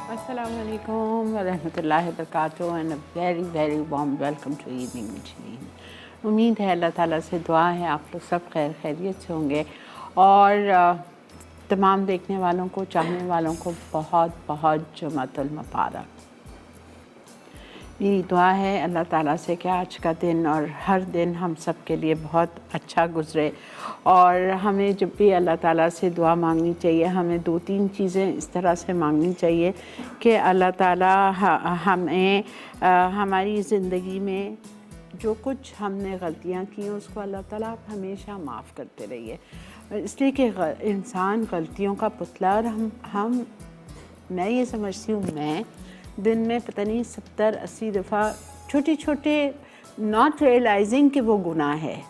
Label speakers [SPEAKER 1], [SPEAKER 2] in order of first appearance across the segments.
[SPEAKER 1] Assalamualaikum warahmatullahi wabarakatuh and a very warm welcome to evening with Shireen। उम्मीद है अल्लाह ताला से दुआ है आप लोग सब खैरियत से होंगे और तमाम देखने वालों को चाहने वालों को बहुत बहुत जुमातुल मुबारक। मेरी दुआ है अल्लाह ताला से कि आज का दिन और हर दिन हम सब के लिए बहुत अच्छा गुज़रे और हमें जब भी अल्लाह ताला से दुआ मांगनी चाहिए हमें दो तीन चीज़ें इस तरह से मांगनी चाहिए कि अल्लाह ताला हमें हमारी ज़िंदगी में जो कुछ हमने गलतियाँ की उसको अल्लाह ताला आप हमेशा माफ़ करते रहिए, इसलिए कि इंसान गलतियों का पुतला और हम मैं ये समझती हूँ मैं दिन में पता नहीं 70-80 दफ़ा छोटे छोटे नॉट रियलाइजिंग कि वो गुनाह है,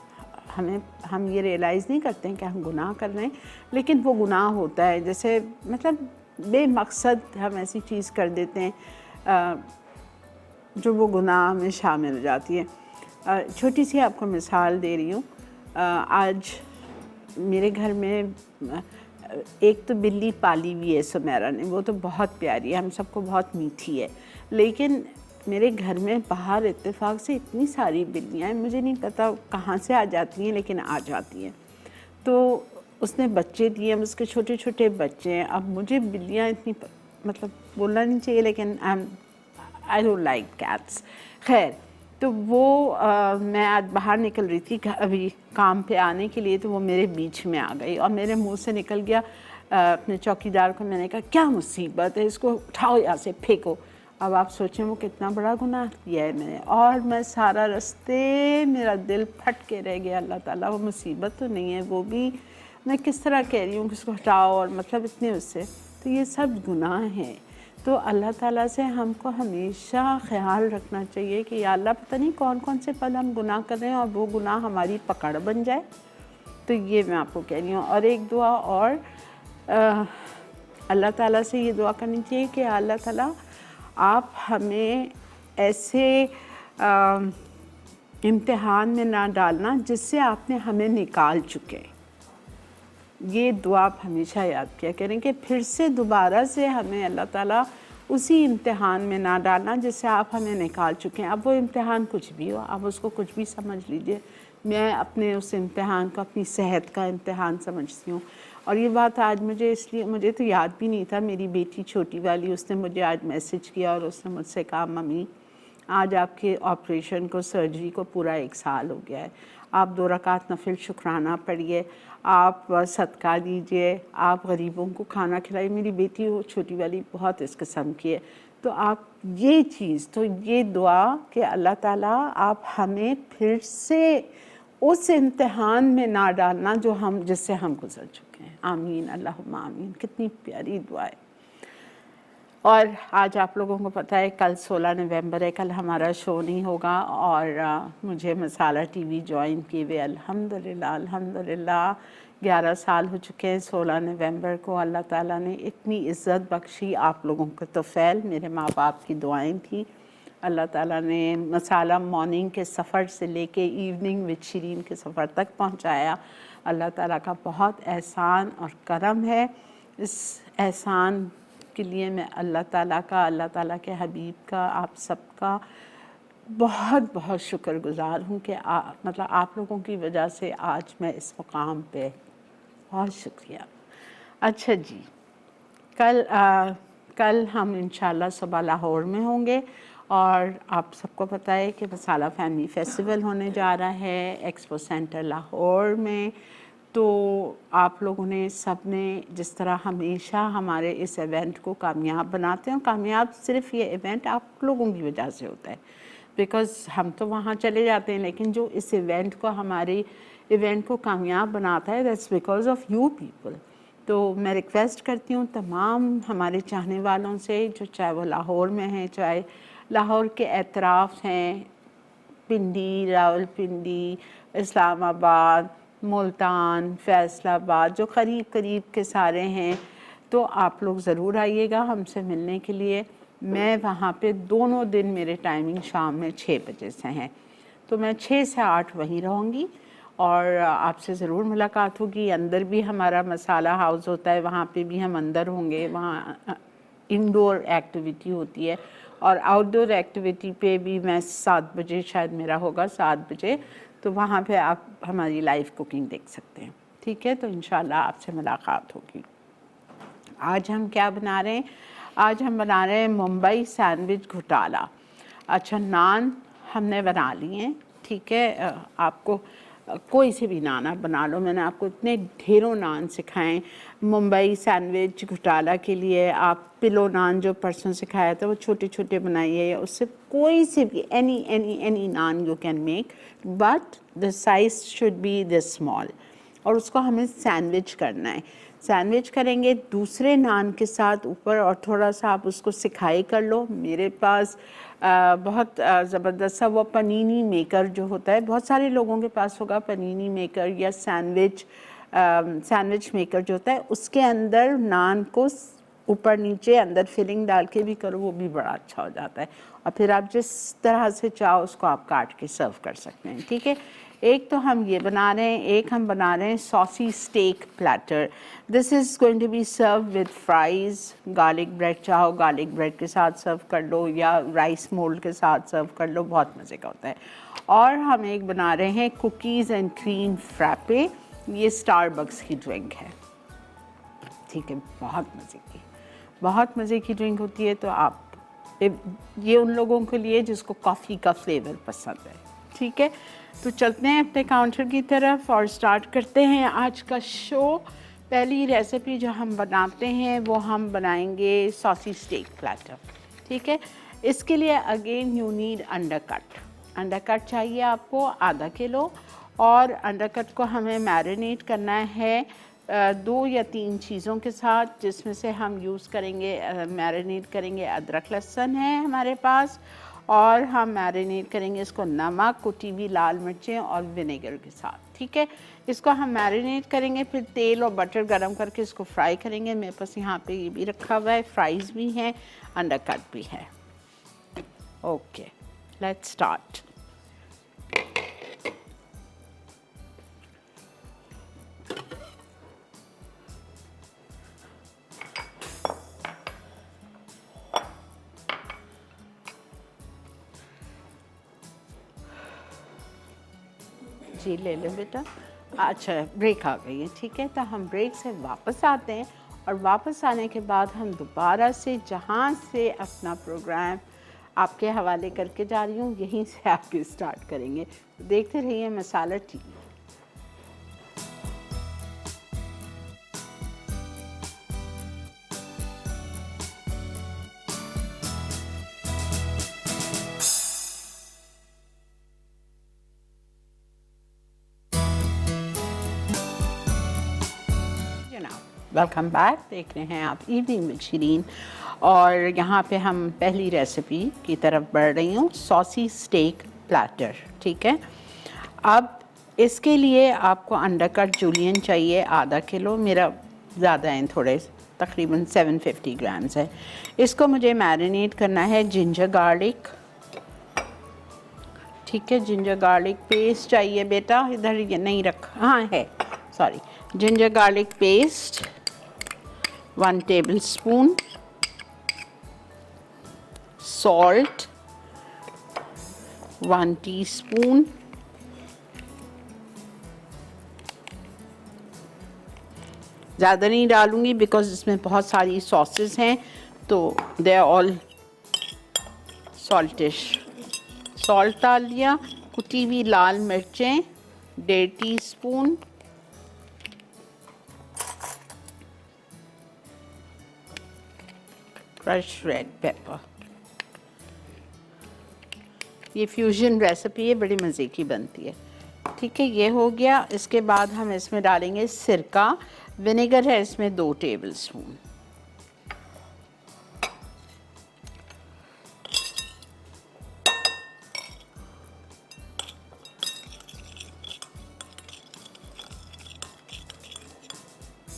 [SPEAKER 1] हम ये रियलाइज़ नहीं करते हैं कि हम गुनाह कर रहे हैं लेकिन वो गुनाह होता है। जैसे मतलब बेमकसद हम ऐसी चीज़ कर देते हैं जो वो गुनाह में शामिल हो जाती है। छोटी सी आपको मिसाल दे रही हूँ। आज मेरे घर में एक तो बिल्ली पाली हुई है सुमेरा ने, वो तो बहुत प्यारी है, हम सबको बहुत मीठी है, लेकिन मेरे घर में बाहर इत्तेफाक से इतनी सारी बिल्लियाँ हैं, मुझे नहीं पता कहाँ से आ जाती हैं लेकिन आ जाती हैं। तो उसने बच्चे दिए, उसके छोटे छोटे बच्चे हैं। अब मुझे बिल्लियाँ इतनी मतलब बोलना नहीं चाहिए लेकिन आई डोंट लाइक कैट्स। खैर तो वो मैं आज बाहर निकल रही थी अभी काम पे आने के लिए, तो वो मेरे बीच में आ गई और मेरे मुंह से निकल गया अपने चौकीदार को मैंने कहा क्या मुसीबत है, इसको उठाओ यहाँ से फेंको। अब आप सोचें वो कितना बड़ा गुनाह किया है मैंने, और मैं सारा रास्ते मेरा दिल फट के रह गया। अल्लाह ताला वो मुसीबत तो नहीं है, वो भी मैं किस तरह कह रही हूँ कि उसको हटाओ, और मतलब इतने उससे तो ये सब गुनाह हैं। तो अल्लाह ताला से हमको हमेशा ख्याल रखना चाहिए कि या अल्लाह पता नहीं कौन कौन से पल हम गुनाह कर रहे हैं और वो गुनाह हमारी पकड़ बन जाए। तो ये मैं आपको कह रही हूँ। और एक दुआ और अल्लाह ताला से ये दुआ करनी चाहिए कि अल्लाह ताला आप हमें ऐसे इम्तिहान में ना डालना जिससे आपने हमें निकाल चुके। ये दुआ आप हमेशा याद किया करें कि फिर से दोबारा से हमें अल्लाह ताला उसी इम्तिहान में ना डालना जिससे आप हमें निकाल चुके हैं। अब वो इम्तिहान कुछ भी हो, आप उसको कुछ भी समझ लीजिए। मैं अपने उस इम्तिहान को अपनी सेहत का इम्तिहान समझती हूँ। और ये बात आज मुझे तो याद भी नहीं था, मेरी बेटी छोटी वाली उसने मुझे आज मैसेज किया और उसने मुझसे कहा मम्मी आज आपके ऑपरेशन को, सर्जरी को पूरा 1 साल हो गया है, आप 2 रकात नफिल शुक्राना पढ़िए, आप सदका दीजिए, आप गरीबों को खाना खिलाइए। मेरी बेटी वो छोटी वाली बहुत इस किस्म की है। तो आप ये चीज़, तो ये दुआ कि अल्लाह ताला आप हमें फिर से उस इम्तिहान में ना डालना जो हम जिससे हम गुज़र चुके हैं। आमीन अल्लाहुम्मा आमीन। कितनी प्यारी दुआ है। और आज आप लोगों को पता है कल 16 नवंबर है, कल हमारा शो नहीं होगा और मुझे मसाला टीवी ज्वाइन किए हुए अल्हम्दुलिल्लाह 11 साल हो चुके हैं। 16 नवंबर को अल्लाह ताला ने इतनी इज़्ज़त बख्शी आप लोगों को, तो फ़ैल मेरे माँ बाप की दुआएं थी। अल्लाह ताला ने मसाला मॉर्निंग के सफ़र से लेके इवनिंग विद शिरीन के सफ़र तक पहुँचाया। अल्लाह ताला का बहुत एहसान और करम है। इस एहसान के लिए मैं अल्लाह ताला का, अल्लाह ताला के हबीब का, आप सबका बहुत बहुत शुक्रगुज़ार हूँ कि मतलब आप लोगों की वजह से आज मैं इस मुकाम पे, बहुत शुक्रिया। अच्छा जी, कल हम इंशाल्लाह सुबह लाहौर में होंगे और आप सबको पता है कि मसाला फैमिली फेस्टिवल होने जा रहा है एक्सपो सेंटर लाहौर में। तो आप लोगों ने सब ने जिस तरह हमेशा हमारे इस इवेंट को कामयाब बनाते हैं, कामयाब सिर्फ ये इवेंट आप लोगों की वजह से होता है, बिकॉज़ हम तो वहाँ चले जाते हैं, लेकिन जो इस इवेंट को, हमारे इवेंट को कामयाब बनाता है, that's because of you people. तो मैं रिक्वेस्ट करती हूँ तमाम हमारे चाहने वालों से, जो चाहे वो लाहौर में हैं, चाहे लाहौर के अतराफ़ हैं, पिंडी, रावलपिंडी, इस्लामाबाद, मुल्तान, फैसलाबाद, जो करीब करीब के सारे हैं, तो आप लोग ज़रूर आइएगा हमसे मिलने के लिए। मैं वहाँ पे दोनों दिन मेरे टाइमिंग शाम में 6 बजे से हैं, तो मैं 6 से 8 वहीं रहूँगी और आपसे ज़रूर मुलाकात होगी। अंदर भी हमारा मसाला हाउस होता है, वहाँ पे भी हम अंदर होंगे। वहाँ इंडोर एक्टिविटी होती है, और आउटडोर एक्टिविटी पे भी मैं 7 बजे शायद मेरा होगा, 7 बजे, तो वहाँ पे आप हमारी लाइव कुकिंग देख सकते हैं। ठीक है, तो इंशाल्लाह आपसे मुलाकात होगी। आज हम क्या बना रहे हैं? आज हम बना रहे हैं मुंबई सैंडविच घोटाला। अच्छा, नान हमने बना लिए हैं, ठीक है। आपको कोई से भी नान आप बना लो, मैंने आपको इतने ढेरों नान सिखाएं। मुंबई सैंडविच घोटाला के लिए आप पिलो नान जो परसों सिखाया था वो छोटे छोटे बनाइए, या उससे कोई से भी any naan you can make, but the size should be this small. और उसको हमें सैंडविच करना है। सैंडविच करेंगे दूसरे नान के साथ ऊपर, और थोड़ा सा आप उसको सिखाई कर लो। मेरे पास बहुत ज़बरदस्त सा वो पनीनी मेकर जो होता है, बहुत सारे लोगों के पास होगा पनीनी मेकर या सैंडविच मेकर जो होता है, उसके अंदर नान को ऊपर नीचे अंदर फिलिंग डाल के भी करो, वो भी बड़ा अच्छा हो जाता है। और फिर आप जिस तरह से चाहो उसको आप काट के सर्व कर सकते हैं। ठीक है, एक तो हम ये बना रहे हैं, एक हम बना रहे हैं saucy steak platter. This is going to be serve with fries, garlic bread चाहो गार्लिक ब्रेड के साथ सर्व कर लो, या राइस मोल्ड के साथ सर्व कर लो, बहुत मज़े का होता है। और हम एक बना रहे हैं कुकीज़ एंड क्रीम फ्रैपे, ये स्टारबक्स की ड्रिंक है। ठीक है, बहुत मज़े की ड्रिंक होती है। तो आप ये उन लोगों के लिए जिसको कॉफ़ी का फ्लेवर पसंद है। ठीक है, तो चलते हैं अपने काउंटर की तरफ और स्टार्ट करते हैं आज का शो। पहली रेसिपी जो हम बनाते हैं वो हम बनाएंगे सॉसी स्टेक प्लेटर। ठीक है, इसके लिए अगेन यू नीड अंडरकट चाहिए आपको आधा किलो, और अंडरकट को हमें मैरिनेट करना है 2 या 3 चीज़ों के साथ, जिसमें से हम यूज़ करेंगे मैरिनेट करेंगे अदरक लहसुन है हमारे पास, और हम मैरिनेट करेंगे इसको नमक, कुटी हुई लाल मिर्चें और विनेगर के साथ। ठीक है, इसको हम मैरिनेट करेंगे, फिर तेल और बटर गरम करके इसको फ्राई करेंगे। मेरे पास यहाँ पे ये भी रखा हुआ है, फ्राइज़ भी हैं, अंडरकट भी है। Okay, let's start. जी ले लो बेटा। अच्छा, ब्रेक आ गई है। ठीक है, तो हम ब्रेक से वापस आते हैं, और वापस आने के बाद हम दोबारा से जहाँ से अपना प्रोग्राम आपके हवाले करके जा रही हूँ, यहीं से आपके स्टार्ट करेंगे। देखते रहिए मसाला टीवी। Welcome back. देख रहे हैं आप इवनिंग विद शिरीन, और यहाँ पे हम पहली रेसिपी की तरफ बढ़ रही हूँ, सॉसी स्टेक प्लेटर। ठीक है, अब इसके लिए आपको अंडरकट जूलियन चाहिए आधा किलो, मेरा ज़्यादा है थोड़े, तकरीबन 750 ग्राम्स है। इसको मुझे मैरिनेट करना है जिंजर गार्लिक। ठीक है, जिंजर गार्लिक पेस्ट चाहिए बेटा, इधर ये नहीं रखा, हाँ है, sorry. Ginger garlic paste 1 tablespoon, salt 1 teaspoon, ज़्यादा नहीं डालूंगी बिकॉज इसमें बहुत सारी सॉसेस हैं, तो दे आर ऑल सॉल्टिश। सॉल्ट डाल दिया। कुटी हुई लाल मिर्चें 1.5 टीस्पून, क्रश रेड पेपर। ये फ्यूजन रेसिपी है, बड़ी मज़े की बनती है। ठीक है, ये हो गया। इसके बाद हम इसमें डालेंगे सिरका, विनेगर है इसमें 2 टेबलस्पून।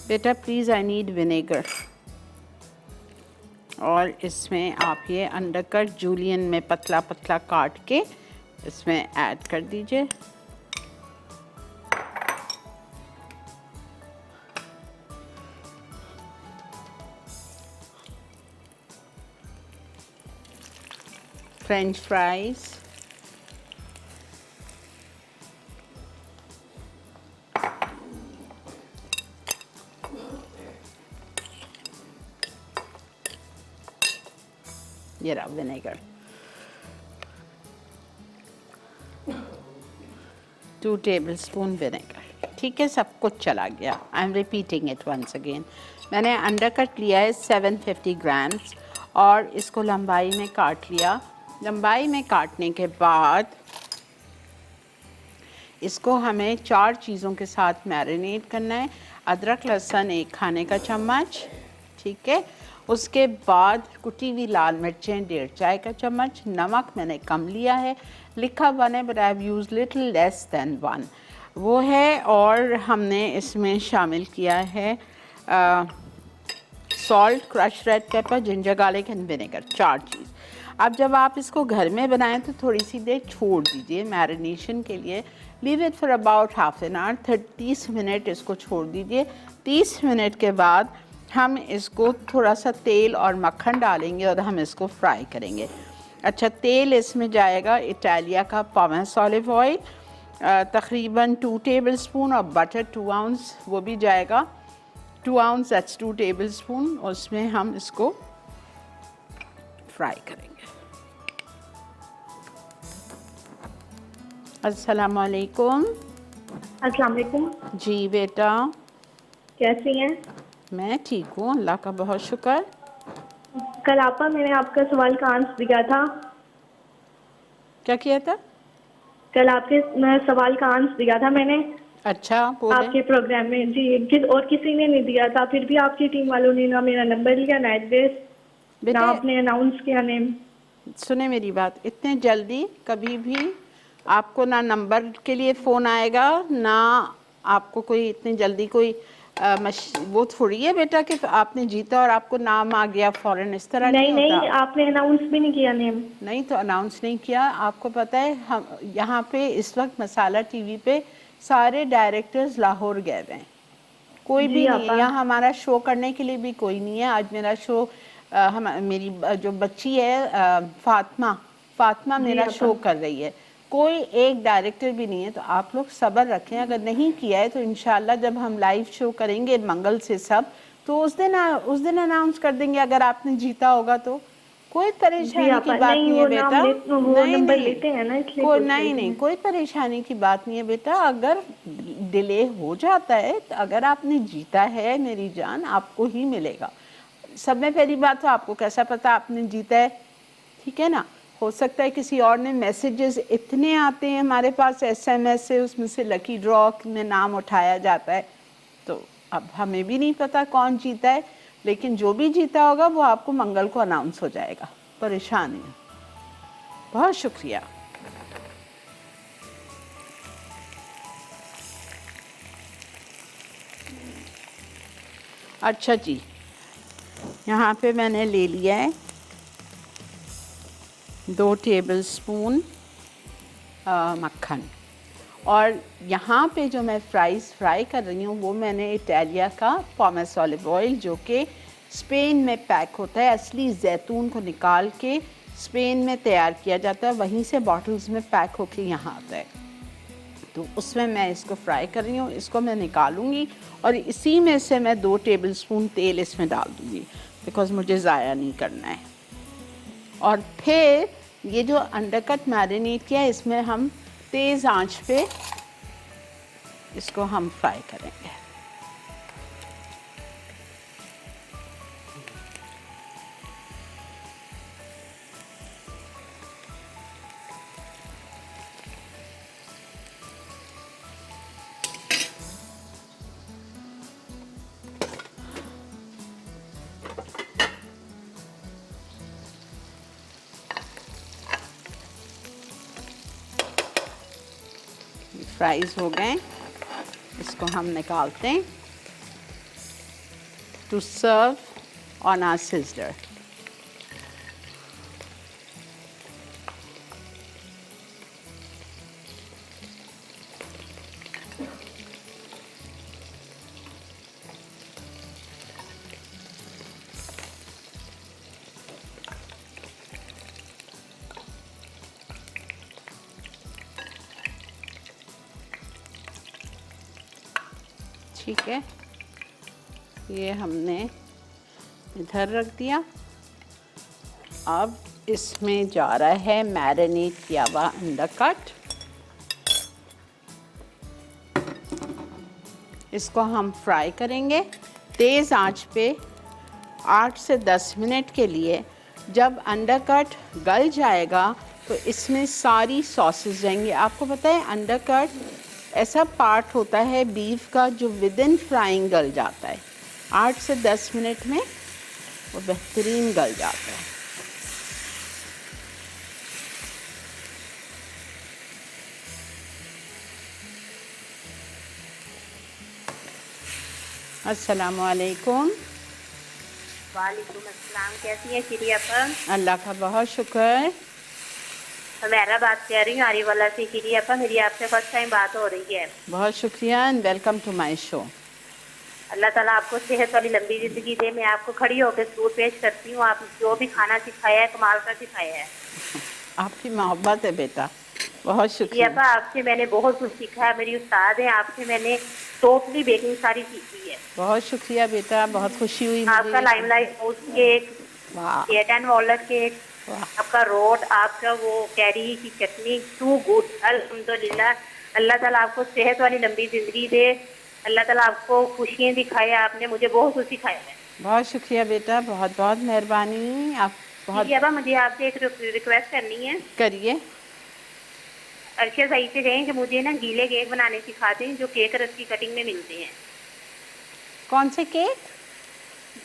[SPEAKER 1] बेटा प्लीज़ आई नीड विनेगर। और इसमें आप ये अंडरकट जूलियन में पतला पतला काट के इसमें ऐड कर दीजिए। फ्रेंच फ्राइज, ये रहा विनेगर, 2 टेबलस्पून विनेगर। ठीक है, सब कुछ चला गया। I am repeating it once again. मैंने अंडरकट लिया है 750 ग्राम्स और इसको लंबाई में काट लिया। लंबाई में काटने के बाद इसको हमें 4 चीज़ों के साथ मैरिनेट करना है। अदरक लहसुन 1 खाने का चम्मच, ठीक है। उसके बाद कुटी हुई लाल मिर्चें 1.5 चाय का चम्मच। नमक मैंने कम लिया है, लिखा हुआ है but I have use little less than 1 वो है। और हमने इसमें शामिल किया है salt, crush red pepper, ginger garlic and vinegar, 4 चीज़। अब जब आप इसको घर में बनाएं तो थोड़ी सी देर छोड़ दीजिए मैरिनेशन के लिए। Leave it for about half an hour, 30 minute इसको छोड़ दीजिए। 30 मिनट के बाद हम इसको थोड़ा सा तेल और मक्खन डालेंगे और हम इसको फ्राई करेंगे। अच्छा, तेल इसमें जाएगा इटालिया का पॉमेस ऑलिव ऑयल तकरीबन 2 टेबलस्पून, और बटर 2 आउंस वो भी जाएगा, 2 आउंस, दैट्स 2 टेबलस्पून। उसमें हम इसको फ्राई करेंगे। अस्सलाम वालेकुम।
[SPEAKER 2] अस्सलाम वालेकुम।
[SPEAKER 1] जी बेटा,
[SPEAKER 2] कैसी हैं?
[SPEAKER 1] मैं ठीक हूँ, अल्लाह का बहुत शुक्र।
[SPEAKER 2] कल आपा मैंने आपका सवाल का आंसर दिया था।
[SPEAKER 1] क्या किया था?
[SPEAKER 2] कल आपके सवाल का आंसर दिया था मैंने
[SPEAKER 1] अच्छा, बोले।
[SPEAKER 2] आपके प्रोग्राम में जी। और किसी ने नहीं दिया था, फिर भी आपकी टीम वालों ने ना मेरा नंबर लिया, ना एड्रेस, ना
[SPEAKER 1] बेटे
[SPEAKER 2] आपने अनाउंस किया नेम।
[SPEAKER 1] सुने मेरी बात, इतने जल्दी कभी भी आपको ना नंबर के लिए फ़ोन आएगा, ना आपको कोई इतनी जल्दी कोई वो थोड़ी है बेटा कि आपने जीता और आपको नाम आ गया फ़ौरन, इस तरह नहीं होता।
[SPEAKER 2] नहीं, आपने अनाउंस भी नहीं किया नेम।
[SPEAKER 1] नहीं तो अनाउंस नहीं किया। आपको पता है हम यहाँ पे इस वक्त मसाला टीवी पे सारे डायरेक्टर्स लाहौर गए हुए हैं, कोई
[SPEAKER 2] जी
[SPEAKER 1] भी नहीं है
[SPEAKER 2] आपा।
[SPEAKER 1] यहाँ। हमारा शो करने के लिए भी कोई नहीं है। आज मेरा शो मेरी जो बच्ची है फातिमा
[SPEAKER 2] जी
[SPEAKER 1] मेरा
[SPEAKER 2] आपा।
[SPEAKER 1] शो कर रही है, कोई एक डायरेक्टर भी नहीं है। तो आप लोग सब्र रखें, अगर नहीं किया है तो इंशाल्लाह जब हम लाइव शो करेंगे मंगल से सब, तो उस दिन अनाउंस कर देंगे अगर आपने जीता होगा तो। कोई
[SPEAKER 2] जी
[SPEAKER 1] परेशानी की
[SPEAKER 2] आपा।
[SPEAKER 1] बात
[SPEAKER 2] नहीं,
[SPEAKER 1] नहीं है
[SPEAKER 2] वो
[SPEAKER 1] बेटा।
[SPEAKER 2] वो
[SPEAKER 1] नहीं
[SPEAKER 2] नंबर
[SPEAKER 1] नहीं,
[SPEAKER 2] लेते हैं ना, इसलिए
[SPEAKER 1] कोई
[SPEAKER 2] पूछ रही
[SPEAKER 1] नहीं
[SPEAKER 2] थी
[SPEAKER 1] नहीं,
[SPEAKER 2] मैं।
[SPEAKER 1] कोई परेशानी की बात नहीं है बेटा। अगर डिले हो जाता है तो अगर आपने जीता है मेरी जान, आपको ही मिलेगा। सब में पहली बात तो आपको कैसा पता आपने जीता है, ठीक है ना। हो सकता है किसी और ने, मैसेजेस इतने आते हैं हमारे पास SMS से, उसमें से लकी ड्रॉ में नाम उठाया जाता है, तो अब हमें भी नहीं पता कौन जीता है। लेकिन जो भी जीता होगा वो आपको मंगल को अनाउंस हो जाएगा, परेशान नहीं। बहुत शुक्रिया। अच्छा जी, यहाँ पे मैंने ले लिया है 2 टेबलस्पून मक्खन, और यहाँ पे जो मैं फ्राई कर रही हूँ वो मैंने इटालिया का पॉमेस ऑलिव ऑयल, जो कि स्पेन में पैक होता है, असली जैतून को निकाल के स्पेन में तैयार किया जाता है, वहीं से बॉटल्स में पैक होके यहाँ आता है। तो उसमें मैं इसको फ्राई कर रही हूँ, इसको मैं निकालूंगी और इसी में से मैं 2 टेबलस्पून तेल इसमें डाल दूँगी, बिकॉज़ मुझे ज़ाया नहीं करना है। और फिर ये जो अंडरकट मैरिनेट किया है इसमें हम तेज़ आंच पे इसको हम फ्राई करेंगे। फ्राइज हो गए, इसको हम निकालते हैं to serve on our sizzler. ठीक है, ये हमने इधर रख दिया। अब इसमें जा रहा है मैरिनेट किया हुआ अंडरकट। इसको हम फ्राई करेंगे तेज़ आंच पे 8 से 10 मिनट के लिए। जब अंडरकट गल जाएगा तो इसमें सारी सॉसेस जाएंगी। आपको पता है अंडरकट ऐसा पार्ट होता है बीफ का जो विद इन फ्राइंग गल जाता है। 8 से 10 मिनट में वो बेहतरीन गल जाता है। अस्सलामु अलैकुम।
[SPEAKER 3] वालेकुम अस्सलाम। कैसी हैं श्री अपन?
[SPEAKER 1] अल्लाह का बहुत शुक्र।
[SPEAKER 3] मेरा बात कर रही हूँ आरीवाला से श्री अपन। मेरी आपसे फर्स्ट टाइम बात हो रही है।
[SPEAKER 1] बहुत शुक्रिया and welcome to my show.
[SPEAKER 3] Allah ताला आपको सेहत वाली लंबी ज़िंदगी दे। मैं आपको खड़ी होकर सरूर पेश करती हूँ। आप जो भी खाना सिखाया है कमाल का सिखाया है।
[SPEAKER 1] आपकी मोहब्बत है बेटा, बहुत
[SPEAKER 3] जी
[SPEAKER 1] शुक्रिया।
[SPEAKER 3] अपा, आपसे मैंने बहुत कुछ सीखा है। मेरी उस्ताद है, आपसे मैंने टोटली बेकिंग सारी सीखी है।
[SPEAKER 1] बहुत शुक्रिया बेटा, बहुत खुशी हुई मुझे।
[SPEAKER 3] आपका लाइमलाइट टोस्ट केक,
[SPEAKER 1] वाह
[SPEAKER 3] केट एंड वॉलनट केक,
[SPEAKER 1] वाह,
[SPEAKER 3] आपका रोड, आपका वो कैरी की चटनी, टू गुड। अल्हम्दुलिल्लाह। अल्लाह ताला आपको सेहत वाली लंबी ज़िंदगी दे। अल्लाह ताला आपको खुशियाँ दिखाए। आपने मुझे बहुत कुछ सिखाया है।
[SPEAKER 1] बहुत शुक्रिया बेटा, बहुत बहुत मेहरबानी। आप बहुत
[SPEAKER 3] जी अब मुझे आपसे एक रिक्वेस्ट करनी है।
[SPEAKER 1] करिए।
[SPEAKER 3] अर्शद सही से कहें कि मुझे ना गीले केक बनाने सिखाते हैं जो केक रस की कटिंग में मिलते हैं।
[SPEAKER 1] कौन से केक?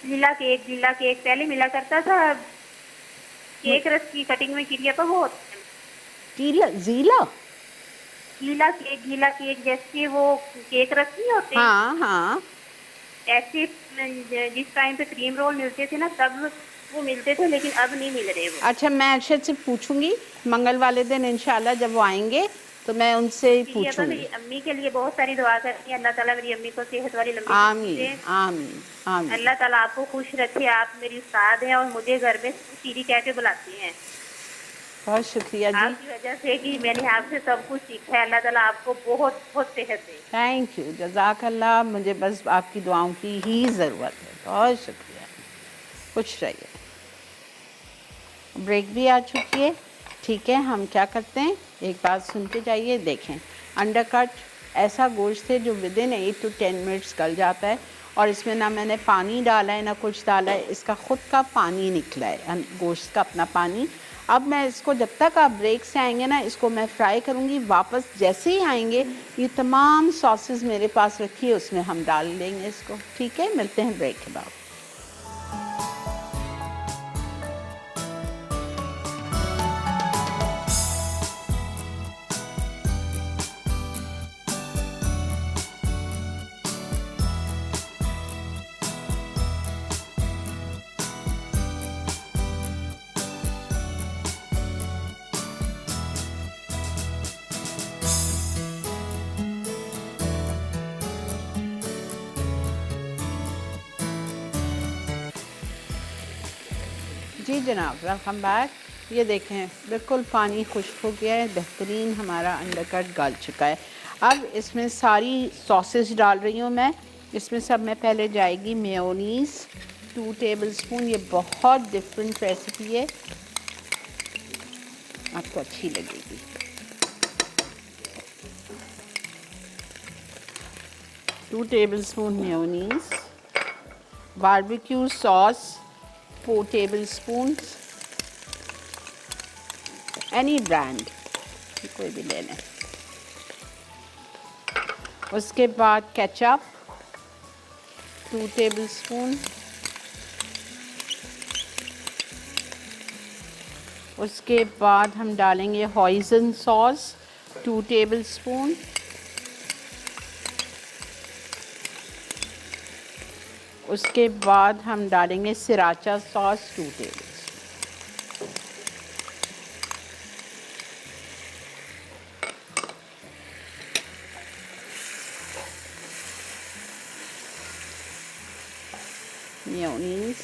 [SPEAKER 3] गीला केक पहले मिला करता था। केक रस की कटिंग में क्रिया पर वो होता है।
[SPEAKER 1] जीला जीला?
[SPEAKER 3] गीला केक जैसे वो केक रस नहीं होते।
[SPEAKER 1] हाँ हाँ।
[SPEAKER 3] ऐसे जिस टाइम पे क्रीम रोल मिलते थे ना तब वो मिलते थे, लेकिन अब नहीं मिल रहे वो।
[SPEAKER 1] अच्छा, मैं अरशद से पूछूंगी मंगल वाले दिन इंशाल्लाह जब वो आएंगे तो मैं उनसे ही
[SPEAKER 3] जी अब मेरी
[SPEAKER 1] पूछूंगी।
[SPEAKER 3] अम्मी के लिए बहुत सारी दुआ करती है। अल्लाह ताला मेरी अम्मी को सेहत वाली लंबी जिंदगी दे।
[SPEAKER 1] आमीन आमीन आमीन।
[SPEAKER 3] अल्लाह ताला आपको खुश रखे। आप मेरी उस्ताद हैं और मुझे घर में सीरी कह के बुलाती हैं।
[SPEAKER 1] बहुत शुक्रिया जी।
[SPEAKER 3] आपकी वजह से कि मैंने आपसे सब कुछ सीखा है। अल्लाह ताला आपको बहुत बहुत सेहत दे।
[SPEAKER 1] थैंक यू, जज़ाकल्लाह। मुझे बस आपकी दुआओं की ही ज़रूरत है। बहुत शुक्रिया, खुश रहिए। ब्रेक भी आ चुकी है। ठीक है, हम क्या करते हैं, एक बात सुनते जाइए। देखें, अंडरकट ऐसा गोश्त है जो विद इन 8 to 10 मिनट्स गल जाता है और इसमें ना मैंने पानी डाला है ना कुछ डाला है। इसका ख़ुद का पानी निकला है, गोश्त का अपना पानी। अब मैं इसको, जब तक आप ब्रेक से आएंगे ना, इसको मैं फ्राई करूँगी। वापस जैसे ही आएंगे ये तमाम सॉसेस मेरे पास रखी है, उसमें हम डाल देंगे इसको। ठीक है, मिलते हैं ब्रेक के बाद। जी जनाब, वेलकम बैक। ये देखें, बिल्कुल पानी खुश्क हो गया है, बेहतरीन हमारा अंडरकट गल चुका है। अब इसमें सारी सॉसेस डाल रही हूँ मैं। इसमें सब में पहले जाएगी मेयोनीज़ 2 टेबलस्पून। ये बहुत डिफरेंट रेसिपी है, आपको अच्छी लगेगी। Two tablespoon mayonnaise. Barbecue sauce 4 tablespoons, any brand, कोई भी ले लें। उसके बाद केचप 2 tablespoon। उसके बाद हम डालेंगे हॉइज़न सॉस 2 tablespoon। उसके बाद हम डालेंगे sriracha sauce 2 tablespoon. Mayonnaise,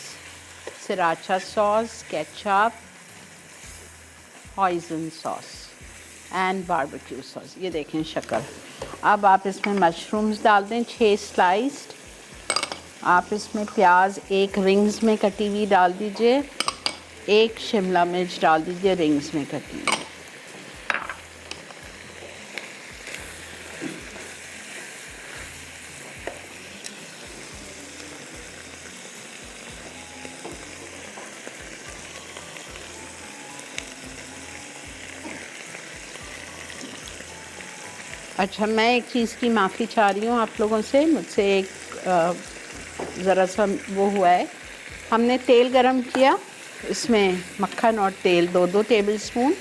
[SPEAKER 1] sriracha sauce, ketchup, hoisin sauce. And barbecue sauce. ये देखें शक्ल। अब आप इसमें मशरूम्स डाल दें 6 स्लाइस्ड। आप इसमें प्याज 1 रिंग्स में कटी हुई डाल दीजिए, 1 शिमला मिर्च डाल दीजिए रिंग्स में कटी हुई। अच्छा, मैं एक चीज़ की माफ़ी चाह रही हूँ आप लोगों से। मुझसे एक ज़रा सा वो हुआ है। हमने तेल गरम किया, इसमें मक्खन और तेल 2-2 टेबलस्पून।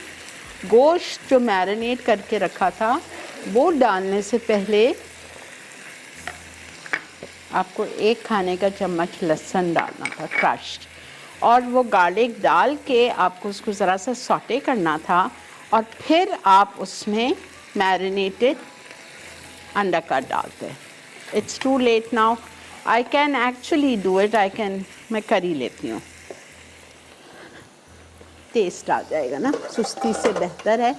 [SPEAKER 1] गोश्त जो मैरिनेट करके रखा था वो डालने से पहले आपको 1 खाने का चम्मच लहसुन डालना था क्रश्ड, और वो गार्लिक डाल के आपको उसको ज़रा सा सौटे करना था, और फिर आप उसमें मैरिनेटेड अंडाकार डालते। It's too late now, I can actually do it, मैं कर ही लेती हूँ। टेस्ट आ जाएगा ना, सुस्ती से बेहतर है।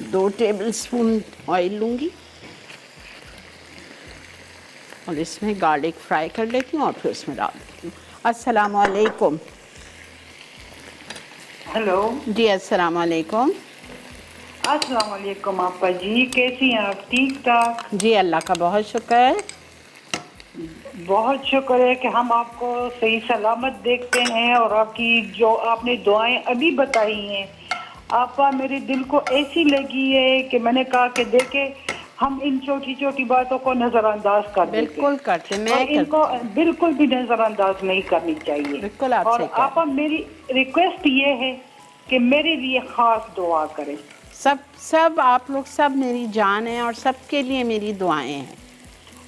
[SPEAKER 1] दो टेबलस्पून ऑयल लूँगी और इसमें गार्लिक फ्राई कर लेती हूँ और फिर उसमें डाल देती हूँ। अस्सलाम वालेकुम।
[SPEAKER 4] हेलो
[SPEAKER 1] जी अस्सलाम वालेकुम।
[SPEAKER 4] अस्सलाम वालेकुम आपा जी, कैसी हैं आप? ठीक ठाक?
[SPEAKER 1] जी अल्लाह का बहुत शुक्र है।
[SPEAKER 4] बहुत शुक्र है कि हम आपको सही सलामत देखते हैं, और आपकी जो आपने दुआएं अभी बताई हैं आपा मेरे दिल को ऐसी लगी है कि मैंने कहा कि देखे हम इन छोटी छोटी बातों को नजरअंदाज कर देते हैं।
[SPEAKER 1] बिल्कुल करते, मैं
[SPEAKER 4] और इनको बिल्कुल भी नजरअंदाज नहीं करनी चाहिए।
[SPEAKER 1] बिल्कुल आप
[SPEAKER 4] और
[SPEAKER 1] सही कह रहे हैं।
[SPEAKER 4] आपा मेरी रिक्वेस्ट ये है कि मेरे लिए खास दुआ करें।
[SPEAKER 1] सब आप लोग सब मेरी जान हैं और सबके लिए मेरी दुआएं हैं।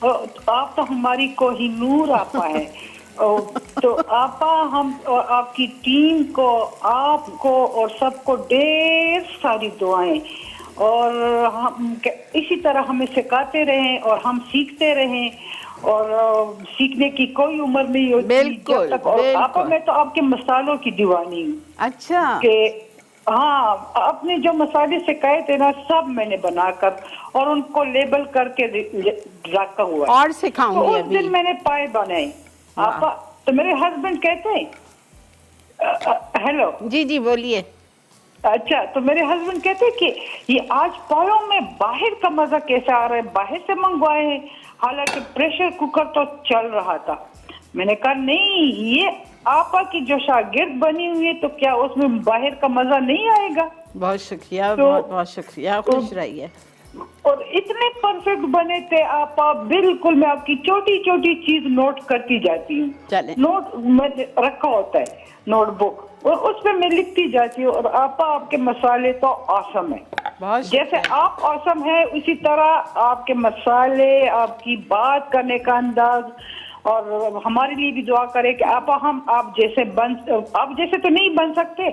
[SPEAKER 4] आप तो हमारी कोहिनूर आपा है। तो आपा हम और आपकी टीम को, आपको और सबको ढेर सारी दुआएं, और हम इसी तरह हमें सिखाते रहें और हम सीखते रहें, और सीखने की कोई उम्र नहीं होती
[SPEAKER 1] बिल्कुल,
[SPEAKER 4] जब तक। और आपा मैं तो आपके मसालों की दीवानी हूँ।
[SPEAKER 1] अच्छा,
[SPEAKER 4] कि हाँ, आपने जो मसाले सिखाए थे ना सब मैंने बनाकर और उनको लेबल करके रखा हुआ है।
[SPEAKER 1] और सिखाऊंगी
[SPEAKER 4] तो उस
[SPEAKER 1] अभी।
[SPEAKER 4] दिन मैंने पाए बनाए आपा। तो मेरे हस्बैंड कहते हैं हेलो
[SPEAKER 1] जी जी बोलिए।
[SPEAKER 4] अच्छा, तो मेरे हस्बैंड कहते हैं कि ये आज पायों में बाहर का मजा कैसे आ रहा है, बाहर से मंगवाए हैं, हालांकि प्रेशर कुकर तो चल रहा था। मैंने कहा नहीं, ये आपा की जो शागिर्द बनी हुई है तो क्या उसमें बाहर का मजा नहीं आएगा?
[SPEAKER 1] बहुत शुक्रिया,
[SPEAKER 4] तो-
[SPEAKER 1] बहुत बहुत शुक्रिया, खुश रहिए।
[SPEAKER 4] और इतने परफेक्ट बने थे आपा, बिल्कुल। मैं आपकी छोटी छोटी चीज नोट करती जाती हूँ।
[SPEAKER 1] चलें।
[SPEAKER 4] नोट में रखा होता है नोटबुक, और उस पे मैं लिखती जाती हूँ। और आपा आपके मसाले तो औसम है,
[SPEAKER 1] बहुत
[SPEAKER 4] जैसे आप औसम है उसी तरह आपके मसाले, आपकी बात करने का अंदाज। और हमारे लिए भी दुआ करें कि आपा हम आप जैसे तो नहीं बन सकते,